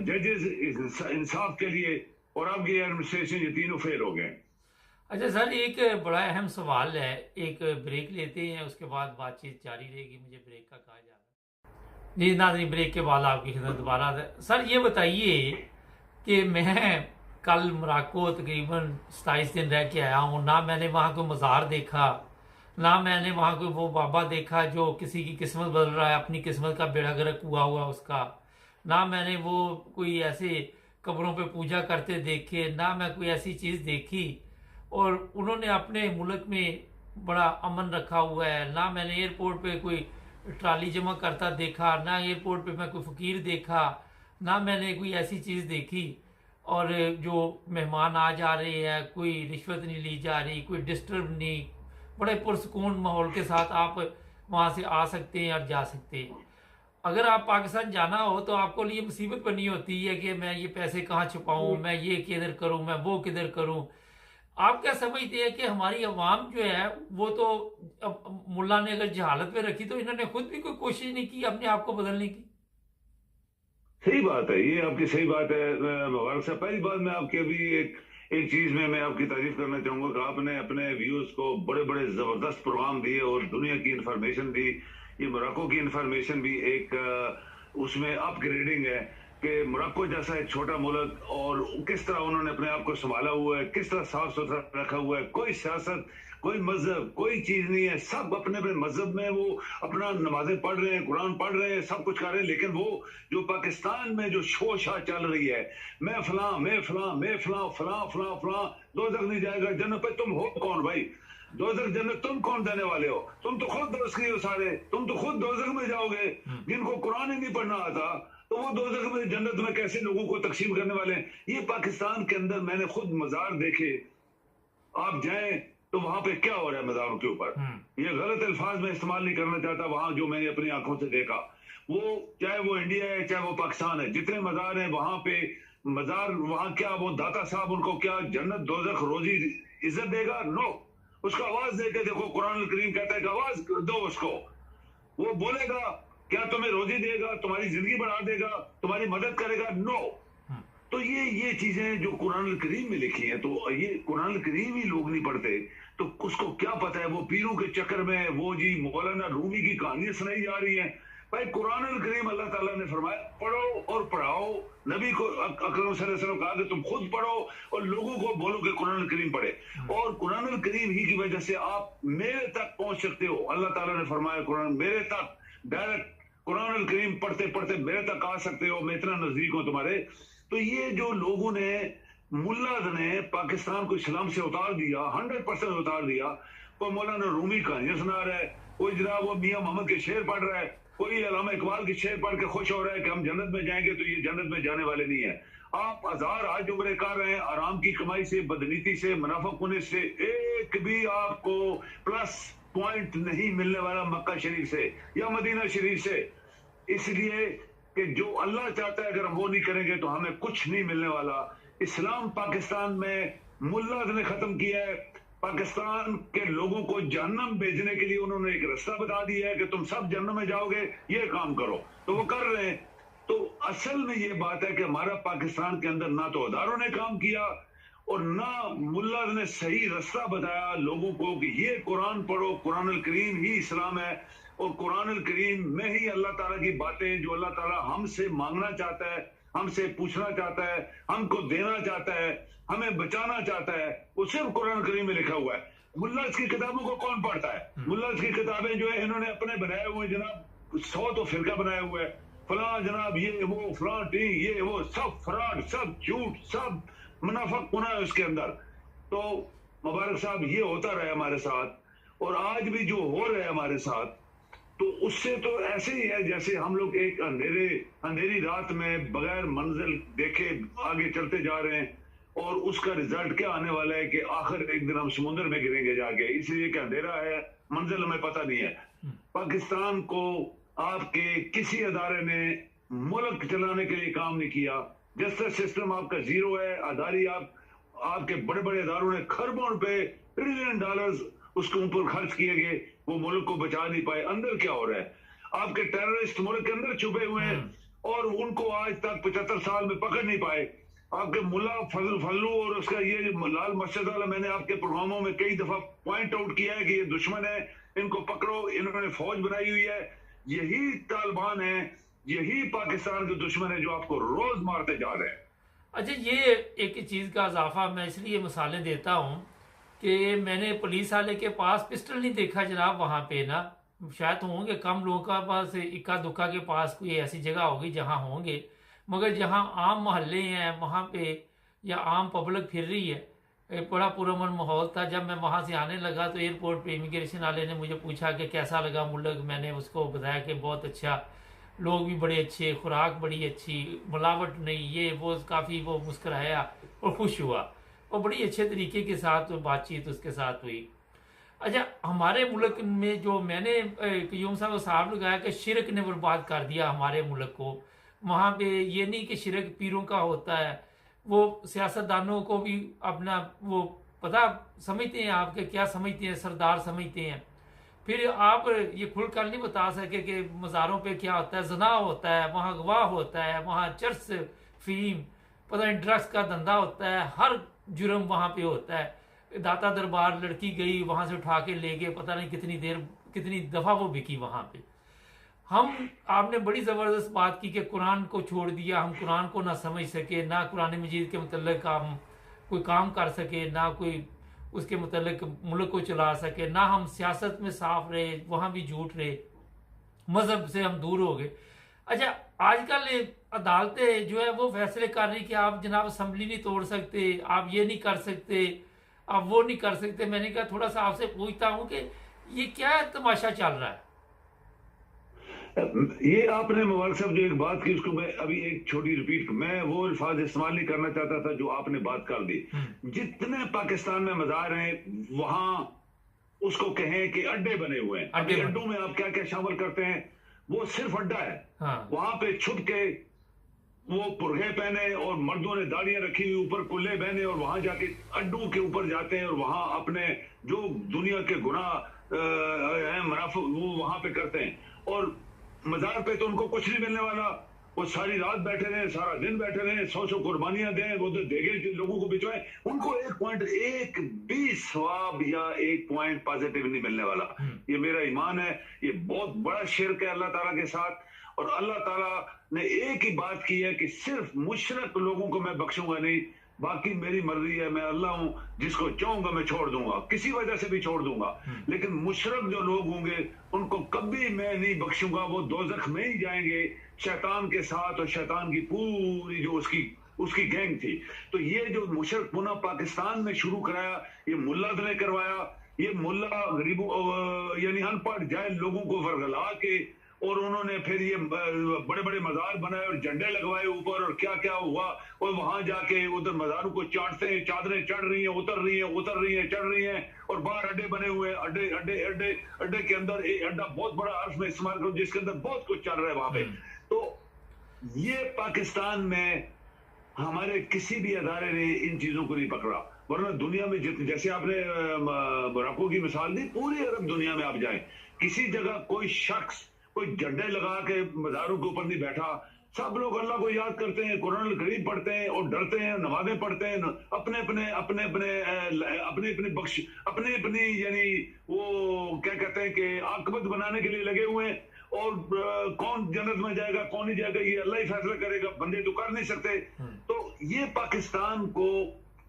S3: जजेस इंसाफ के लिए, और आपकी एडमिनिस्ट्रेशन, ये तीनों फेल हो गए।
S1: अच्छा सर, एक बड़ा अहम सवाल है, एक ब्रेक लेते हैं, उसके बाद बातचीत जारी रहेगी। मुझे ब्रेक का कहा जा रहा है। जी नाज़रीन, ब्रेक के बाद आपकी खिदमत दोबारा। सर ये बताइए कि मैं कल मोरक्को तकरीबन 27 दिन रह के आया हूँ, ना मैंने वहाँ कोई मज़ार देखा, ना मैंने वहाँ कोई वो बाबा देखा जो किसी की किस्मत बदल रहा है, अपनी किस्मत का बेड़ा गर्क हुआ उसका, ना मैंने वो कोई ऐसे कब्रों पे पूजा करते देखे, ना मैं कोई ऐसी चीज़ देखी। और उन्होंने अपने मुल्क में बड़ा अमन रखा हुआ है। ना मैंने एयरपोर्ट पे कोई ट्राली जमा करता देखा, ना एयरपोर्ट पे मैं कोई फ़कीर देखा, ना मैंने कोई ऐसी चीज़ देखी। और जो मेहमान आ जा रहे हैं, कोई रिश्वत नहीं ली जा रही, कोई डिस्टर्ब नहीं, बड़े पुरसकून माहौल के साथ आप वहाँ से आ सकते हैं और जा सकते हैं। अगर आप पाकिस्तान जाना हो तो आपको लिए मुसीबत बनी होती है कि मैं ये पैसे कहाँ छुपाऊँ, मैं ये किधर करूँ, मैं वो किधर करूँ। आप क्या समझते हैं कि हमारी अवाम जो है वो तो, अब मुल्ला ने अगर जहालत में रखी तो इन्होंने खुद भी कोई कोशिश नहीं की अपने आप को बदलने की?
S3: सही बात है, ये आपकी सही बात है मुबारक साहब। पहली बात मैं आपके अभी एक चीज में मैं आपकी तारीफ करना चाहूंगा कि आपने अपने व्यूअर्स को बड़े बड़े जबरदस्त प्रोग्राम दिए और दुनिया की इंफॉर्मेशन दी। ये मोरक्को की इंफॉर्मेशन भी एक उसमें अपग्रेडिंग है कि मोरक्को जैसा एक छोटा मुल्क और किस तरह उन्होंने अपने आप को संभाला हुआ है, किस तरह साफ सुथरा रखा हुआ है। कोई सियासत, कोई मजहब, कोई चीज नहीं है। सब अपने अपने मजहब में वो अपना नमाजें पढ़ रहे हैं, कुरान पढ़ रहे हैं, सब कुछ कर रहे हैं। लेकिन वो जो पाकिस्तान में जो शोशा चल रही है, मैं फलां, मैं फलां, मैं फलां, फलां फलां फलां, दोज़ख नहीं जाएगा जन्नत पे। तुम हो कौन भाई? दोज़ख जन्नत तुम कौन देने वाले हो? तुम तो खुद दोज़खी हो सारे, तुम तो खुद दोज़ख में जाओगे। जिनको कुरान ही नहीं पढ़ना आता तो वो दोज़ख में जन्नत में कैसे लोगों को तकसीम करने वाले हैं? ये पाकिस्तान के अंदर मैंने खुद मजार देखे, आप जाएं तो वहां पे क्या हो रहा है मजारों के ऊपर। ये गलत अल्फाज में इस्तेमाल नहीं करना चाहता। वहां जो मैंने अपनी आंखों से देखा, वो चाहे वो इंडिया है चाहे वो पाकिस्तान है, जितने मजार हैं वहां पे मजार, वहां क्या वो दाता साहब उनको क्या जन्नत दोज़ख रोजी इज्जत देगा? नो। उसका आवाज देके देखो, कुरान करीम कहता है कि आवाज दो उसको, वो बोलेगा क्या तुम्हें रोजी देगा, तुम्हारी जिंदगी बढ़ा देगा, तुम्हारी मदद करेगा? नो। तो ये चीजें जो कुरान करीम में लिखी हैं, तो ये कुरान करीम ही लोग नहीं पढ़ते तो उसको क्या पता है? वो पीरों के चक्कर में वो जी मौलाना रूमी की कहानियां सुनाई जा रही हैं। भाई कुरान करीम अल्लाह ताला ने फरमाया पढ़ो और पढ़ाओ। नबी को अकरम सल्लल्लाहु अलैहि वसल्लम कहा कि तुम खुद पढ़ो और लोगों को बोलो कि कुरान करीम पढ़े। और कुरान करीम ही की वजह से आप मेरे तक पहुंच सकते हो। अल्लाह ताला ने फरमाया कुरान मेरे तक डायरेक्ट, कुरान करीम पढ़ते पढ़ते मेरे तक आ सकते हो, मैं इतना नजदीक हूं तुम्हारे। तो ये जो लोगों ने, मुल्लाद ने पाकिस्तान को इस्लाम से उतार दिया, 100% उतार दिया। कोई मौलाना रूमी कहानियां सुना रहा है, कोई जनाब वो मियां मोहम्मद के शेर पढ़ रहा है, कोई अल्लामा इकबाल के शेर पढ़ के खुश हो रहा है कि हम जन्नत में जाएंगे। तो ये जन्नत में जाने वाले नहीं है। आप हजार आज उम्र कर रहे हैं, आराम की कमाई से, बदनीति से, मुनाफिक होने से एक भी आपको प्लस पॉइंट नहीं मिलने वाला मक्का शरीफ से या मदीना शरीफ से। इसलिए कि जो अल्लाह चाहता है अगर हम वो नहीं करेंगे तो हमें कुछ नहीं मिलने वाला। इस्लाम पाकिस्तान में मुल्ला ने खत्म किया है। पाकिस्तान के लोगों को जहन्नम भेजने के लिए उन्होंने एक रास्ता बता दिया है कि तुम सब जहन्नम में जाओगे, ये काम करो, तो वो कर रहे हैं। तो असल में ये बात है कि हमारा पाकिस्तान के अंदर ना तो अदारों ने काम किया और ना मुल्ला ने सही रास्ता बताया लोगों को कि ये कुरान पढ़ो, कुरान करीम ही इस्लाम है और कुरान करीम में ही अल्लाह ताला की बातें जो अल्लाह ताला हमसे मांगना चाहता है, हमसे पूछना चाहता है, हमको देना चाहता है, हमें बचाना चाहता है, वो सिर्फ कुरान करीम में लिखा हुआ है। मुल्लास की किताबों को कौन पढ़ता है? मुल्लास की किताबें जो है इन्होंने अपने बनाए हुए जनाब 100 तो फिरका बनाया हुआ है, फलां जनाब ये वो, फलां टी ये वो, सब फ्रॉड, सब झूठ, सब मुनाफिक होना है उसके अंदर। तो मुबारक साहब ये होता रहा हमारे साथ और आज भी जो हो रहा है हमारे साथ, तो उससे तो ऐसे ही है जैसे हम लोग एक अंधेरी रात में बगैर मंजिल देखे आगे चलते जा रहे हैं और उसका रिजल्ट क्या आने वाला है कि आखिर एक दिन हम समुद्र में गिरेंगे जाके, इसलिए कि अंधेरा है, मंजिल हमें पता नहीं है। पाकिस्तान को आपके किसी अदारे ने मुल्क चलाने के लिए काम नहीं किया। जस्टिस सिस्टम आपका जीरो है। अदारी आपके बड़े बड़े अदारों ने खरबों रुपए, ट्रिलियन डॉलर्स उसके ऊपर खर्च किए गए, वो मुल्क को बचा नहीं पाए। अंदर क्या हो रहा है? आपके टेररिस्ट मुल्क के अंदर छुपे हुए हैं और उनको आज तक 75 साल में पकड़ नहीं पाए। आपके मुल्ला फजलू और उसका ये लाल मस्जिद वाला, मैंने आपके प्रोग्रामों में कई दफा पॉइंट आउट किया है कि ये दुश्मन है, इनको पकड़ो, इन्होंने फौज बनाई हुई है, यही तालिबान है, यही पाकिस्तान के दुश्मन है जो आपको रोज मारते जा रहे हैं।
S1: अच्छा, ये एक चीज़ का इजाफा मैं इसलिए मिसालें देता हूँ कि मैंने पुलिस वाले के पास पिस्टल नहीं देखा जनाब। वहाँ पे ना शायद होंगे कम लोगों का पास, इक्का दुक्का के पास कोई ऐसी जगह होगी जहाँ होंगे, मगर जहाँ आम मोहल्ले हैं वहाँ पे या आम पब्लिक फिर रही है, एक बड़ा पुरअमन माहौल था। जब मैं वहाँ से आने लगा तो एयरपोर्ट पे इमिग्रेशन वाले ने मुझे पूछा कि कैसा लगा मुल्क। मैंने उसको बताया कि बहुत अच्छा, लोग भी बड़े अच्छे, खुराक बड़ी अच्छी, मिलावट नहीं, ये वो, काफ़ी वो मुस्कराया और खुश हुआ और बड़ी अच्छे तरीके के साथ बातचीत उसके साथ हुई। अच्छा, हमारे मुल्क में जो मैंने क्यूम साहब साहब लगाया कि शिरक ने बर्बाद कर दिया हमारे मुल्क को। वहाँ पे ये नहीं कि शिरक पीरों का होता है, वो सियासतदानों को भी अपना वो पता समझते हैं, आपके क्या समझते हैं, सरदार समझते हैं। फिर आप ये खुलकर नहीं बता सके कि मज़ारों पे क्या होता है, जना होता है, वहाँ गवाह होता है, वहाँ चर्च, फीम, पता नहीं ड्रग्स का धंधा होता है, हर जुर्म वहाँ पे होता है। दाता दरबार लड़की गई वहाँ से उठा के ले गए, पता नहीं कितनी देर कितनी दफ़ा वो बिकी वहाँ पे। आपने बड़ी ज़बरदस्त बात की कि कुरान को छोड़ दिया, हम कुरान को ना समझ सके, ना कुरान मजीद के मतलब हम कोई काम कर सके, ना कोई उसके मतलब मुल्क को चला सके, ना हम सियासत में साफ रहे, वहाँ भी झूठ रहे, मज़हब से हम दूर हो गए। अच्छा, आजकल अदालतें जो है वो फैसले कर रही कि आप जनाब असम्बली नहीं तोड़ सकते, आप ये नहीं कर सकते, आप वो नहीं कर सकते। मैंने कहा थोड़ा सा आपसे पूछता हूँ कि ये क्या तमाशा चल रहा है?
S3: ये आपने मुबारक साहब जो एक बात की उसको मैं अभी एक छोटी रिपीट, मैं वो अल्फाज इस्तेमाल नहीं करना चाहता था जो आपने बात कर दी। जितने पाकिस्तान में मज़ार हैं वहां उसको कहें कि अड्डे बने हुए हैं। अभी अड्डों में आप क्या क्या शामिल करते हैं, वो सिर्फ अड्डा है।
S1: हाँ।
S3: वहां पे छुप के वो पुरगे पहने और मर्दों ने दाढ़ियां रखी हुई, ऊपर कुल्ले पहने और वहां जाके अड्डों के ऊपर जाते हैं और वहां अपने जो दुनिया के गुनाह हैं मुनाफिक वो वहां पे करते हैं। और मजार पे तो उनको कुछ नहीं मिलने वाला, वो सारी रात बैठे रहे, सारा दिन बैठे रहे, 100 कुर्बानियां दें, वो तो देगे लोगों को बिचवाए, उनको एक भी सवाब या एक पॉइंट पॉजिटिव नहीं मिलने वाला। ये मेरा ईमान है, ये बहुत बड़ा शिर्क है अल्लाह ताला के साथ। और अल्लाह ताला ने एक ही बात की है कि सिर्फ मुशरक लोगों को मैं बख्शूंगा नहीं, बाकी मेरी मर्जी है, मैं अल्लाह हूं, जिसको चाहूंगा मैं छोड़ दूंगा, किसी वजह से भी छोड़ दूंगा, लेकिन मुशरक जो लोग होंगे उनको कभी मैं नहीं बख्शूंगा। वो दोजख में ही जाएंगे शैतान के साथ, और शैतान की पूरी जो उसकी गैंग थी। तो ये जो मुशरक पुनः पाकिस्तान में शुरू कराया, ये मुल्ला ने करवाया। ये मुल्ला गरीबों यानी अनपढ़ जाहिल लोगों को वर्गला के और उन्होंने फिर ये बड़े बड़े मजार बनाए और झंडे लगवाए ऊपर, और क्या क्या हुआ। और वहां जाके उधर मजारों को चाटते हैं, चादरें चढ़ रही हैं, उतर रही हैं, चढ़ रही हैं, और बाहर अड्डे बने हुए हैं। अड्डे के अंदर एक अड्डा बहुत बड़ा अर्थ में इस्तेमाल करो जिसके अंदर बहुत कुछ चल रहा है वहां पे। तो ये पाकिस्तान में हमारे किसी भी अदारे ने इन चीजों को नहीं पकड़ा, वरना दुनिया में जैसे आपने मोरक्को की मिसाल दी, पूरी अरब दुनिया में आप जाए, किसी जगह कोई शख्स कोई झंडे लगा के मज़ारों के ऊपर नहीं बैठा। सब लोग अल्लाह को याद करते हैं, कुरान करीम पढ़ते हैं और डरते हैं, नमाज़ें पढ़ते हैं, अपने अपनी यानी वो क्या कहते हैं कि आकबत बनाने के लिए लगे हुए हैं। और कौन जन्नत में जाएगा कौन नहीं जाएगा ये अल्लाह ही फैसला करेगा, बंदे तो कर नहीं सकते। तो ये पाकिस्तान को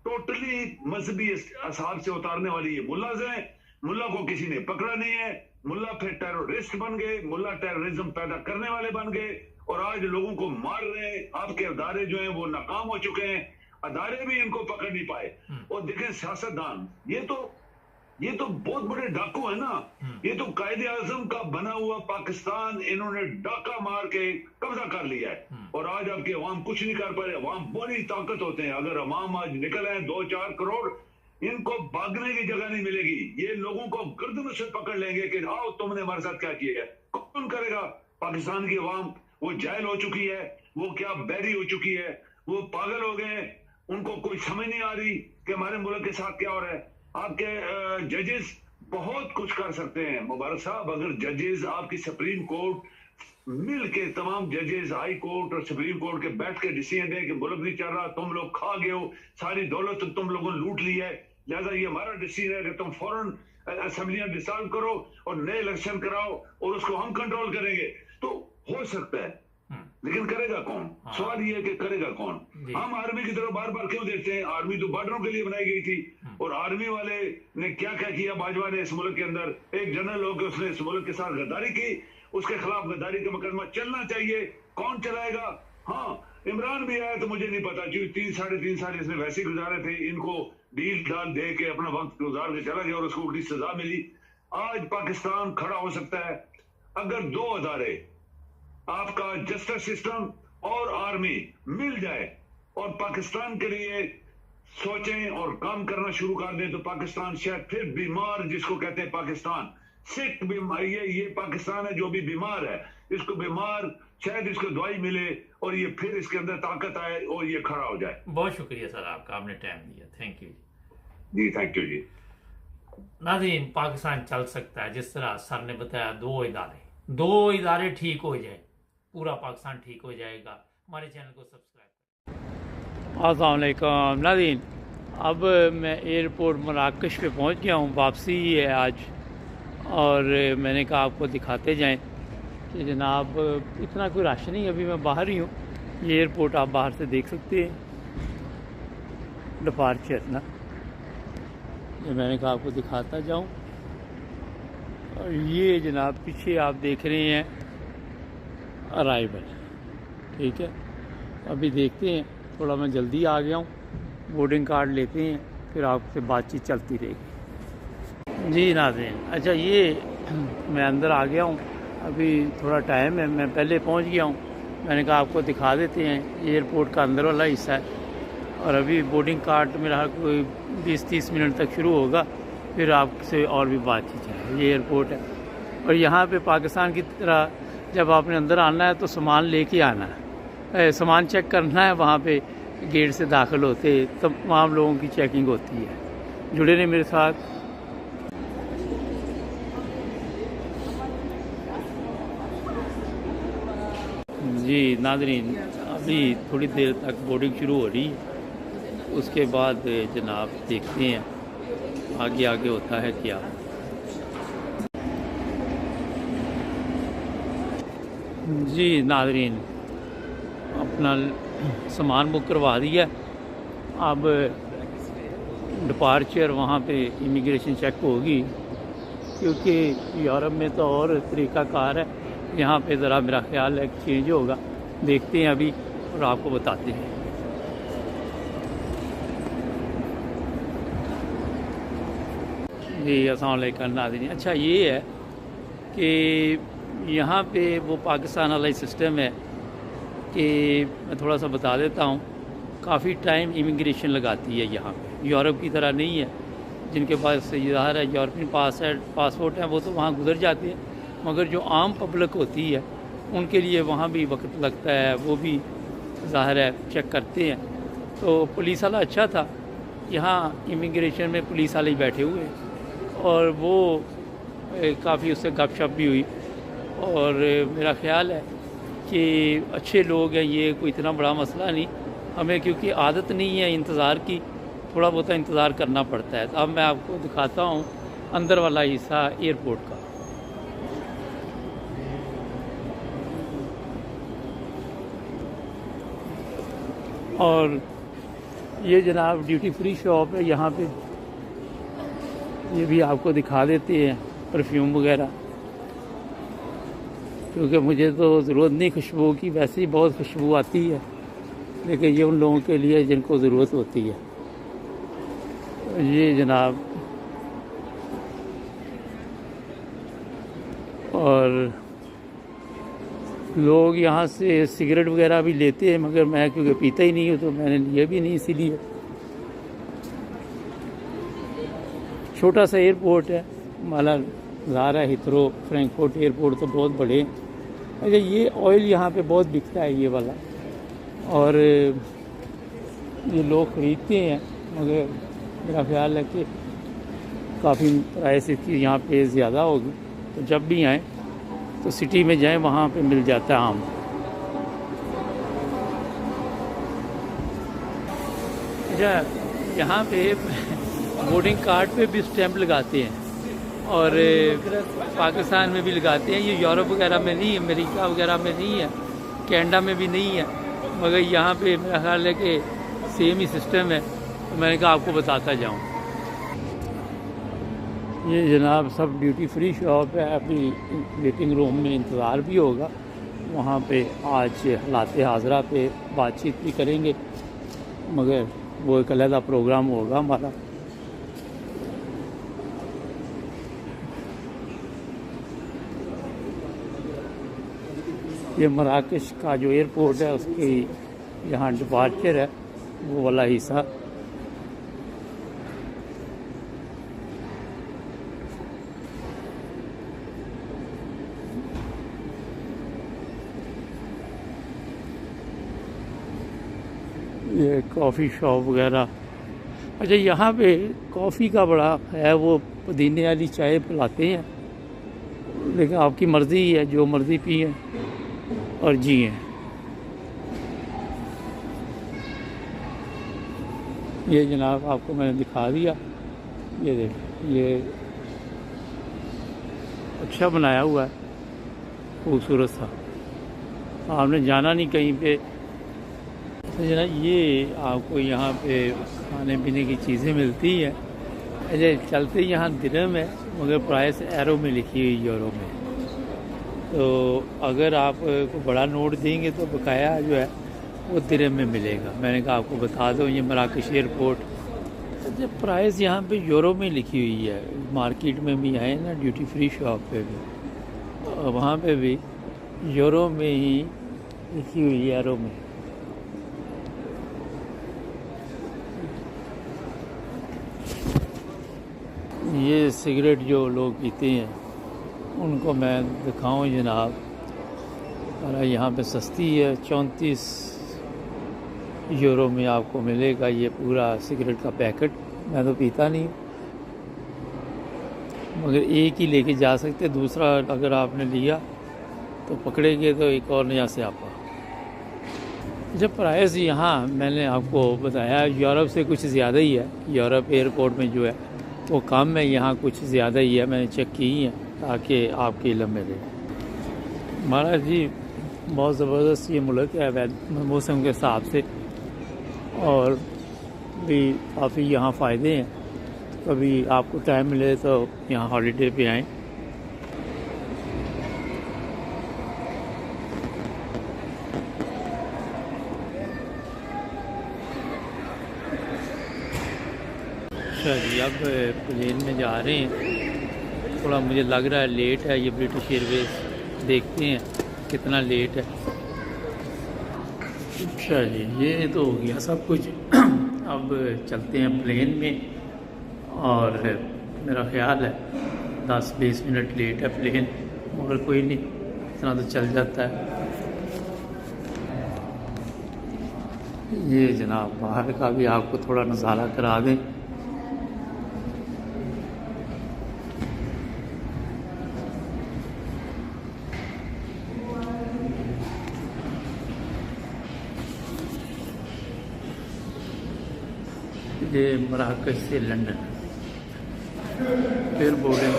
S3: टोटली मजहबी असाब से उतारने वाली ये मुल्लाज हैं। मुल्ला को किसी ने पकड़ा नहीं है, मुल्ला फिर टेररिस्ट बन गए, मुल्ला टेररिज्म पैदा करने वाले बन गए और आज लोगों को मार रहे हैं। आपके अदारे जो हैं वो नाकाम हो चुके हैं, अदारे भी इनको पकड़ नहीं पाए। और देखें सियासतदान, ये तो बहुत बड़े डाकू है ना, ये तो कायदे आजम का बना हुआ पाकिस्तान इन्होंने डाका मार के कब्जा कर लिया है। और आज आपके अवाम कुछ नहीं कर पा रहे, अवाम बड़ी ताकत होते हैं। अगर अवाम आज निकल आए 2-4 करोड़, इनको भागने की जगह नहीं मिलेगी। ये लोगों को गर्दन से पकड़ लेंगे कि आओ तुमने हमारे साथ क्या किया है। कौन करेगा? पाकिस्तान की अवाम वो जाहिल हो चुकी है, वो क्या बैरी हो चुकी है, वो पागल हो गए, उनको कोई समझ नहीं आ रही कि हमारे मुल्क के साथ क्या हो रहा है। आपके जजेस बहुत कुछ कर सकते हैं मुबारक साहब, अगर जजेस आपकी सुप्रीम कोर्ट मिल के तमाम जजेस हाई कोर्ट और सुप्रीम कोर्ट के बैठ के डिसीजन दें कि मुल्क नहीं चल रहा, तुम लोग खा गए हो, सारी दौलत तुम लोगों ने लूट ली है, लिहाजा ये हमारा डिसीजन है कि तुम फौरन असेंबलियां डिसॉल्व करो और नए इलेक्शन कराओ और उसको हम कंट्रोल करेंगे। तो हो सकता है, लेकिन करेगा कौन? सवाल ये है कि करेगा कौन? हम आर्मी की तरफ बार बार क्यों देखते हैं? आर्मी तो बॉर्डरों के लिए बनाई गई थी, और आर्मी वाले ने क्या क्या किया बाजवा ने इस मुल्क के अंदर? एक जनरल होकर उसने इस मुल्क के साथ गद्दारी की, उसके खिलाफ गद्दारी का मुकदमा चलना चाहिए। कौन चलाएगा? हाँ, इमरान भी आया तो मुझे नहीं पता, क्योंकि 3-3.5 साल इसने वैसे गुजारे थे, इनको डील डाल दे के अपना वक्त गुजार के चला गया और उसको उल्टी सजा मिली। आज पाकिस्तान खड़ा हो सकता है अगर 2 अदारे, आपका जस्टिस सिस्टम और आर्मी मिल जाए और पाकिस्तान के लिए सोचें और काम करना शुरू कर दें, तो पाकिस्तान शायद फिर बीमार, जिसको कहते हैं पाकिस्तान सिक बीमार, ये पाकिस्तान है जो भी बीमार है, इसको बीमार शायद इसको दवाई मिले और ये फिर इसके अंदर ताकत आए और ये खड़ा हो जाए।
S1: बहुत शुक्रिया सर आपका, आपने टाइम दिया, थैंक यू
S3: जी। थैंक यू जी।
S1: नाज़रीन, पाकिस्तान चल सकता है जिस तरह सर ने बताया, 2 इदारे ठीक हो जाए, पूरा पाकिस्तान ठीक हो जाएगा। हमारे चैनल को सब्सक्राइब। अस्सलाम वालेकुम नाज़रीन, अब मैं एयरपोर्ट मराकश पे पहुंच गया हूं, वापसी ही है आज, और मैंने कहा आपको दिखाते जाएं कि जनाब इतना कोई रश नहीं, अभी मैं बाहर ही हूँ। ये एयरपोर्ट आप बाहर से देख सकते हैं, डिपार्चर ना, ये मैंने कहा आपको दिखाता जाऊँ। और ये जनाब पीछे आप देख रहे हैं अराइवल, ठीक है। अभी देखते हैं, थोड़ा मैं जल्दी आ गया हूँ, बोर्डिंग कार्ड लेते हैं, फिर आपसे बातचीत चलती रहेगी। जी नाज़रीन, अच्छा ये मैं अंदर आ गया हूँ, अभी थोड़ा टाइम है, मैं पहले पहुँच गया हूँ। मैंने कहा आपको दिखा देते हैं, एयरपोर्ट का अंदर वाला हिस्सा है, और अभी बोर्डिंग कार्ड मेरा कोई 20-30 मिनट तक शुरू होगा, फिर आपसे और भी बातचीत है। ये एयरपोर्ट है, और यहाँ पे पाकिस्तान की तरह जब आपने अंदर आना है तो सामान लेके आना है, सामान चेक करना है, वहाँ पे गेट से दाखिल होते तमाम लोगों की चेकिंग होती है। जुड़े रहे मेरे साथ। जी नाज़रीन, अभी थोड़ी देर तक बोर्डिंग शुरू हो रही है, उसके बाद जनाब देखते हैं आगे आगे होता है क्या। जी नाज़रीन, अपना सामान बुक करवा दिया, अब डिपार्चर वहाँ पे इमिग्रेशन चेक होगी, क्योंकि यूरोप में तो और तरीक़ाकार है, यहाँ पे ज़रा मेरा ख्याल है चेंज होगा। देखते हैं अभी और आपको बताते हैं। जी अस्सलाम वालेकुम नाज़रीन, अच्छा ये है कि यहाँ पे वो पाकिस्तान वाला सिस्टम है कि मैं थोड़ा सा बता देता हूँ, काफ़ी टाइम इमिग्रेशन लगाती है यहाँ पे, यूरोप की तरह नहीं है। जिनके पास ज़ाहिर है यूरोपियन पासपोर्ट है वो तो वहाँ गुजर जाते हैं, मगर जो आम पब्लिक होती है उनके लिए वहाँ भी वक्त लगता है, वो भी ज़ाहिर है चेक करते हैं। तो पुलिस वाला अच्छा था, यहाँ इमिग्रेशन में पुलिस वाले ही बैठे हुए, और वो काफ़ी उससे गपशप भी हुई, और मेरा ख्याल है कि अच्छे लोग हैं, ये कोई इतना बड़ा मसला नहीं हमें, क्योंकि आदत नहीं है इंतज़ार की, थोड़ा बहुत इंतज़ार करना पड़ता है। तो अब मैं आपको दिखाता हूँ अंदर वाला हिस्सा एयरपोर्ट का। और ये जनाब ड्यूटी फ्री शॉप है यहाँ पे, ये भी आपको दिखा देते हैं परफ्यूम वगैरह, क्योंकि मुझे तो ज़रूरत नहीं खुशबू की, वैसे ही बहुत खुशबू आती है, लेकिन ये उन लोगों के लिए जिनको ज़रूरत होती है। ये जनाब, और लोग यहाँ से सिगरेट वगैरह भी लेते हैं, मगर मैं क्योंकि पीता ही नहीं हूँ तो मैंने लिए भी नहीं, इसीलिए। छोटा सा एयरपोर्ट है, माला ज़ारा, हिथरो, फ्रैंकफर्ट एयरपोर्ट तो बहुत बड़े हैं। अच्छा ये ऑयल यहाँ पे बहुत बिकता है ये वाला, और ये लोग ख़रीदते हैं, मगर मेरा ख्याल है कि काफ़ी प्राइस इसकी यहाँ पे ज़्यादा होगी। तो जब भी आएँ तो सिटी में जाएं, वहाँ पे मिल जाता है आम। अच्छा, यहाँ पे बोर्डिंग कार्ड पे भी स्टैंप लगाते हैं और पाकिस्तान में भी लगाते हैं। ये यूरोप वगैरह में नहीं है, अमेरिका वगैरह में नहीं है, कनाडा में भी नहीं है, मगर यहाँ पे मेरा ख्याल है कि सेम ही सिस्टम है। तो मैंने कहा आपको बताता जाऊँ। ये जनाब सब ड्यूटी फ्री शॉप है। अभी वेटिंग रूम में इंतज़ार भी होगा। वहाँ पे आज हलाते हाजरा पे बातचीत भी करेंगे, मगर वो एक अलग प्रोग्राम होगा हमारा। ये मराकश का जो एयरपोर्ट है उसकी यहाँ डिपार्चर है, वो वाला हिस्सा। ये कॉफ़ी शॉप वगैरह। अच्छा, यहाँ पे कॉफ़ी का बड़ा है, वो पुदीने वाली चाय पिलाते हैं, लेकिन आपकी मर्ज़ी है, जो मर्ज़ी पिए और जिए। ये जनाब आपको मैंने दिखा दिया। ये देख, ये अच्छा बनाया हुआ है, खूबसूरत सा। आपने जाना नहीं कहीं पे। तो जनाब ये आपको यहाँ पे खाने पीने की चीज़ें मिलती हैं। अच्छा, चलते यहाँ दिरहम है, मगर प्राइस एरो में लिखी हुई यूरो में। तो अगर आप को बड़ा नोट देंगे तो बकाया जो है वो दिरहम में मिलेगा। मैंने कहा आपको बता दो, ये मराकश एयरपोर्ट। अच्छा, प्राइस यहाँ पे यूरो में लिखी हुई है। मार्केट में भी आए ना, ड्यूटी फ्री शॉप पे भी, वहाँ पे भी यूरो में ही लिखी हुई है, एरो में। ये सिगरेट जो लोग पीते हैं उनको मैं दिखाऊं जनाब। और यहाँ पे सस्ती है, 34 यूरो में आपको मिलेगा ये पूरा सिगरेट का पैकेट। मैं तो पीता नहीं, मगर एक ही लेके जा सकते, दूसरा अगर आपने लिया तो पकड़ेंगे तो एक और नया से आपका। जब प्राइस यहाँ मैंने आपको बताया यूरोप से कुछ ज़्यादा ही है। यूरोप एयरपोर्ट में जो है वो कम है, यहाँ कुछ ज़्यादा ही है। मैंने चेक की है ताकि आपके इल्म में रहे। महाराज जी, बहुत ज़बरदस्त ये मुल्क है मौसम के हिसाब से, और भी काफ़ी यहाँ फ़ायदे हैं। कभी आपको टाइम मिले तो यहाँ हॉलीडे पे आएँ। अच्छा जी, अब प्लेन में जा रहे हैं। थोड़ा मुझे लग रहा है लेट है ये ब्रिटिश एयरवेज। देखते हैं कितना लेट है। अच्छा जी, ये तो हो गया सब कुछ। अब चलते हैं प्लेन में, और मेरा ख्याल है 10-20 मिनट लेट है प्लेन, मगर कोई नहीं, इतना तो चल जाता है। ये जनाब बाहर का भी आपको थोड़ा नज़ारा करा दें। ये मराकश से लंदन फिर बोर्डिंग।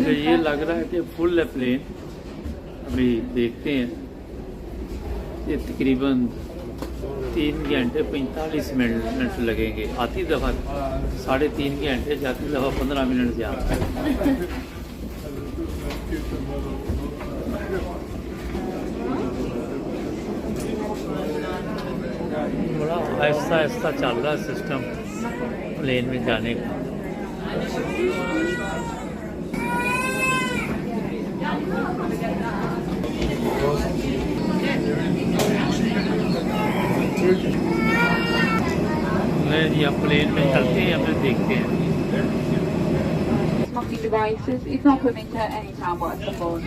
S1: ये लग रहा है कि फुल है प्लेन। अभी देखते हैं। ये तकरीबन 3 घंटे 45 मिनट लगेंगे। आती दफ़ा 3.5 घंटे, जाती दफ़ा 15 मिनट ज़्यादा। बड़ा आहिस्ता आहिस्ता चल रहा है सिस्टम प्लेन में जाने का। नहीं, अब प्लेन में चलते हैं, फिर देखते हैं।
S4: Smoking devices is not permitted at any time while on board.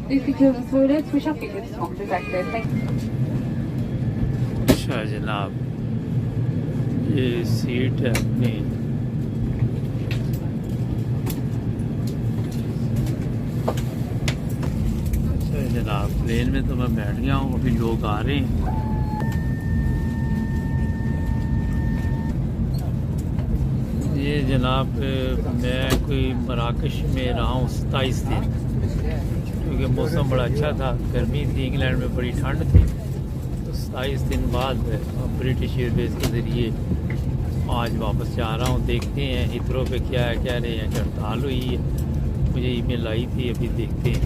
S4: If the children's toilets, which are fitted with smoke detectors.
S1: अच्छा जनाब, ये सीट है अपनी। अच्छा जनाब, प्लेन में तो मैं बैठ गया हूँ, अभी लोग आ रहे हैं। ये जनाब मैं कोई मराकश में रहा हूँ 27 दिन, क्योंकि मौसम बड़ा अच्छा था, गर्मी थी, इंग्लैंड में बड़ी ठंड थी। तो 27 दिन बाद ब्रिटिश एयरवेज के ज़रिए आज वापस जा रहा हूँ। देखते हैं हिथरो पे क्या है, कह रहे हैं कि हड़ताल हुई है, मुझे ईमेल आई थी, अभी देखते हैं।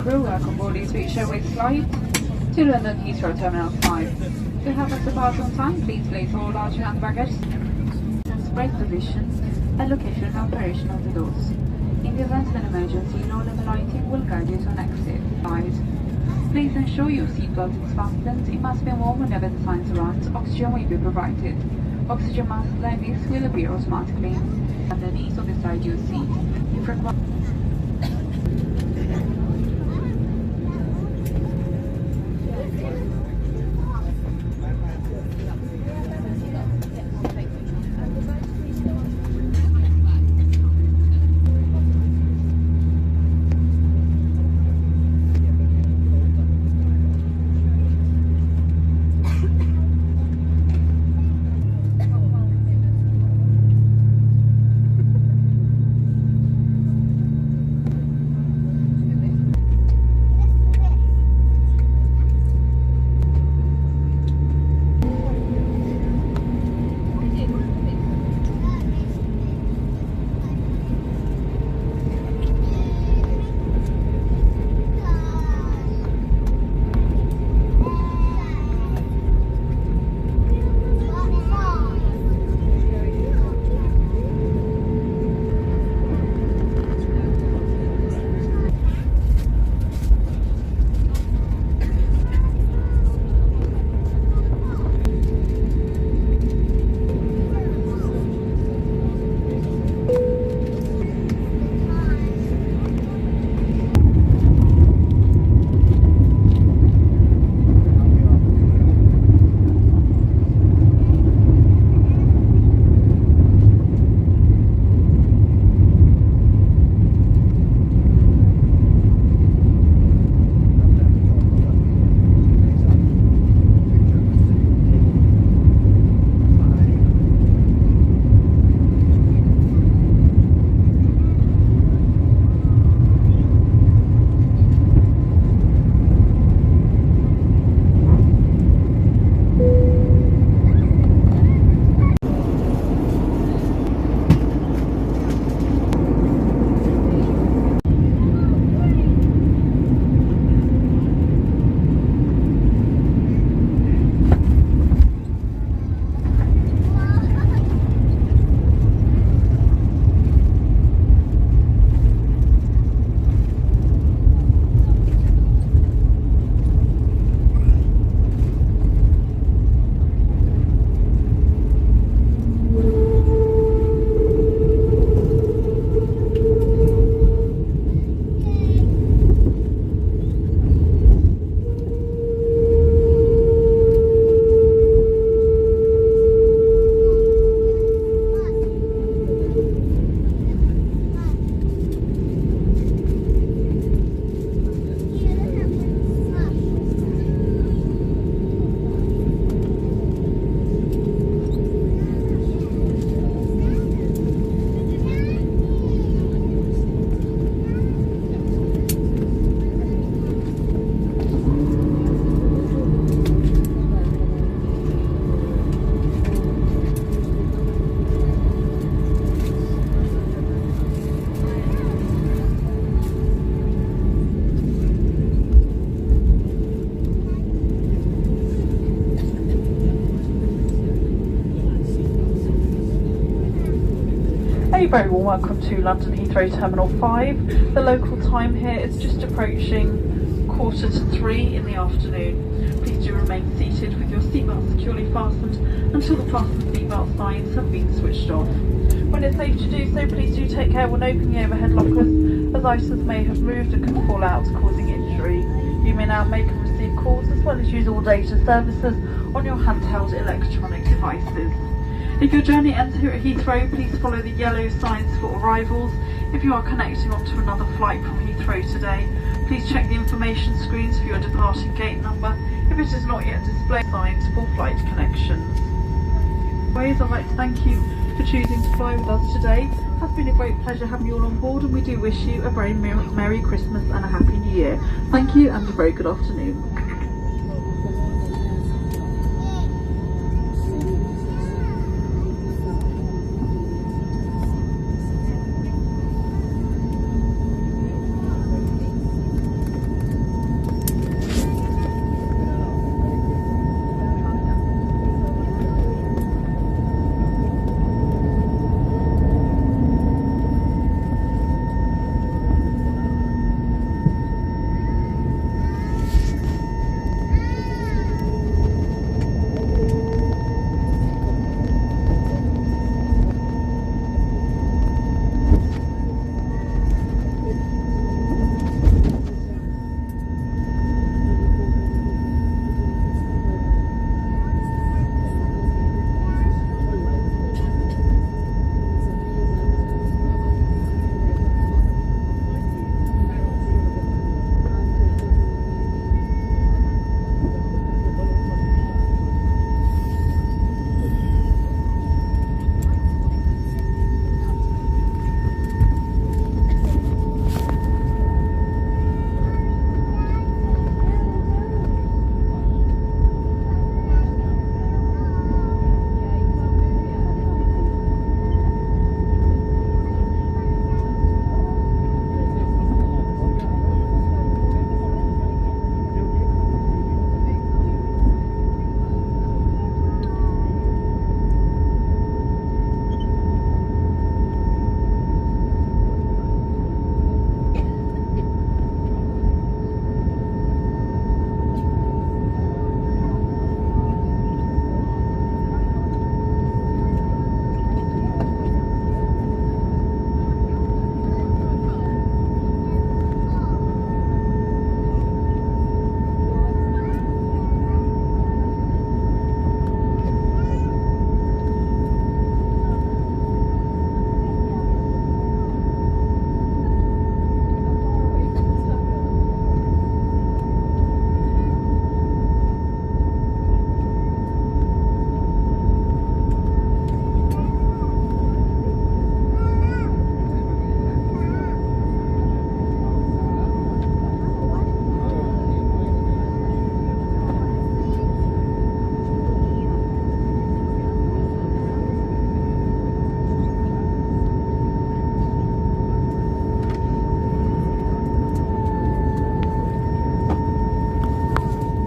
S4: Crew, welcome aboard the Sweet Airways flight to London Heathrow Terminal 5. To help us depart on time, please place all large hand baggage and brake positions and location and operation of the doors. In the event of an emergency, low-level lighting will guide you to an exit. 5. Please ensure your seatbelt is fastened. It must be worn whenever the signs are on. Oxygen will be provided. Oxygen mask like this will appear automatically. And the knees on the side of your seat. If required.
S5: A very warm welcome to London Heathrow Terminal 5. The local time here is just approaching 2:45 in the afternoon. Please do remain seated with your seatbelt securely fastened until the fasten seatbelt signs have been switched off. When it's safe to do so, please do take care when opening the overhead lockers, as items may have moved and could fall out, causing injury. You may now make and receive calls as well as use all data services on your handheld electronic devices. If your journey ends here at Heathrow, please follow the yellow signs for arrivals. If you are connecting onto another flight from Heathrow today, please check the information screens for your departing gate number if it is not yet displayed signs for flight connections. I'd like to thank you for choosing to fly with us today. It has been a great pleasure having you all on board, and we do wish you a very Merry Christmas and a Happy New Year. Thank you and a very good afternoon.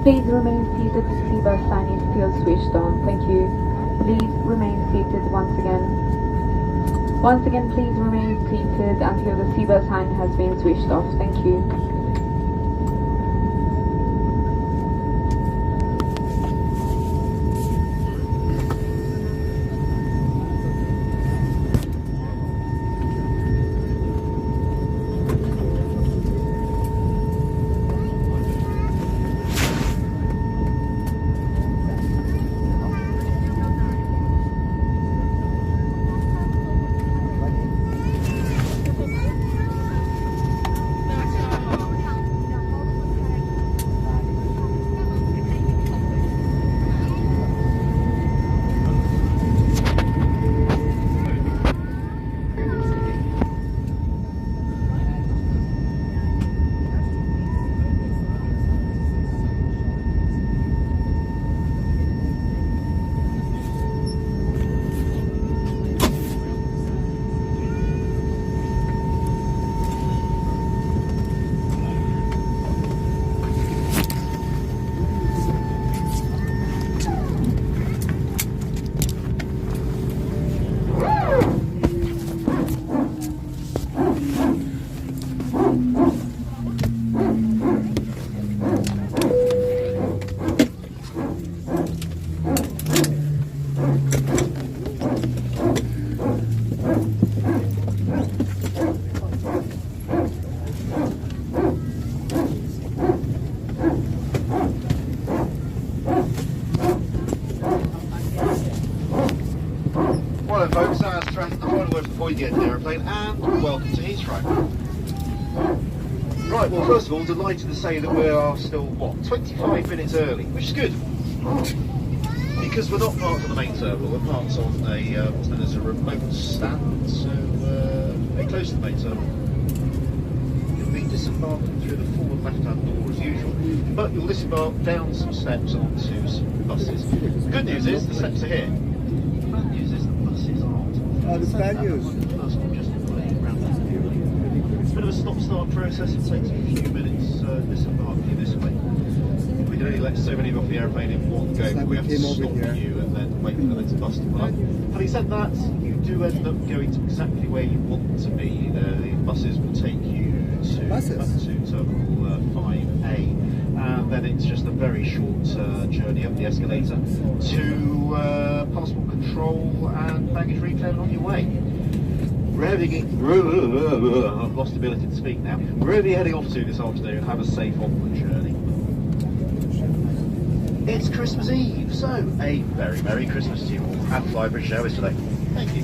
S6: Please remain seated. The seatbelt sign is still switched on. Thank you. Please remain seated once again. Once again, please remain seated until the seatbelt sign has been switched off. Thank you.
S7: enjoyed the open aeroplane, and welcome to Heathrow. Right, well, first of all, delighted to say that we are still, what, 25 minutes early, which is good. Because we're not parked on the main terminal, we're parked on a, what's known as a remote stand, so very close to the main terminal. You'll be disembarking through the forward left-hand door as usual, but you'll disembark down some steps onto some buses. The good news is the steps are here. The bad news is the buses aren't.
S8: The bad news.
S7: First one just around that period. It's a bit of a stop-start process, it takes a few minutes disembarking this way. We can only let so many off the aeroplane in one go, but we have to stop you and then wait for the next bus to pull up. Having said that, you do end up going to exactly where you want to be. The buses will take you to Terminal 5A, and then it's just a very short journey up the escalator to passport control and baggage reclaim on your way. I've lost the ability to speak now. Where are we heading off to this afternoon? Have a safe onward journey. It's Christmas Eve, so a very Merry Christmas to you all, and fly British Airways today. Thank you.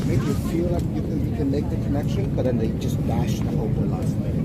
S8: Make you feel like you can make the connection, but then they just dash the whole last minute.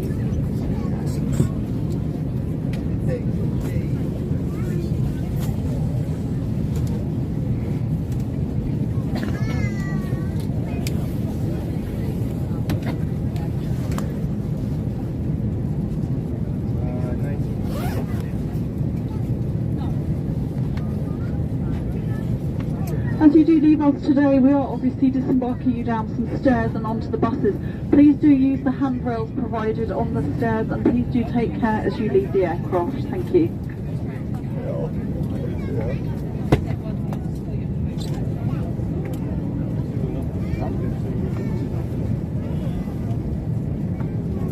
S5: As you do leave us today, we are obviously disembarking you down some stairs and onto the buses. Please do use the handrails provided on the stairs, and please do take care as you leave the aircraft. Thank you.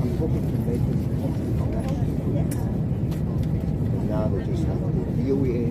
S8: I'm hoping to make this connection. But now they just have to VOA.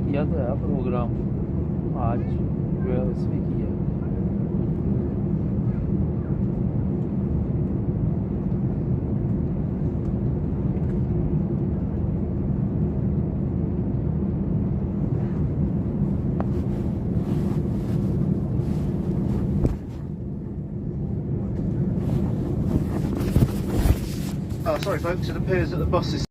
S1: किया तो है programme आज जो है उसमें किया
S7: Sorry folks, it appears that the bus is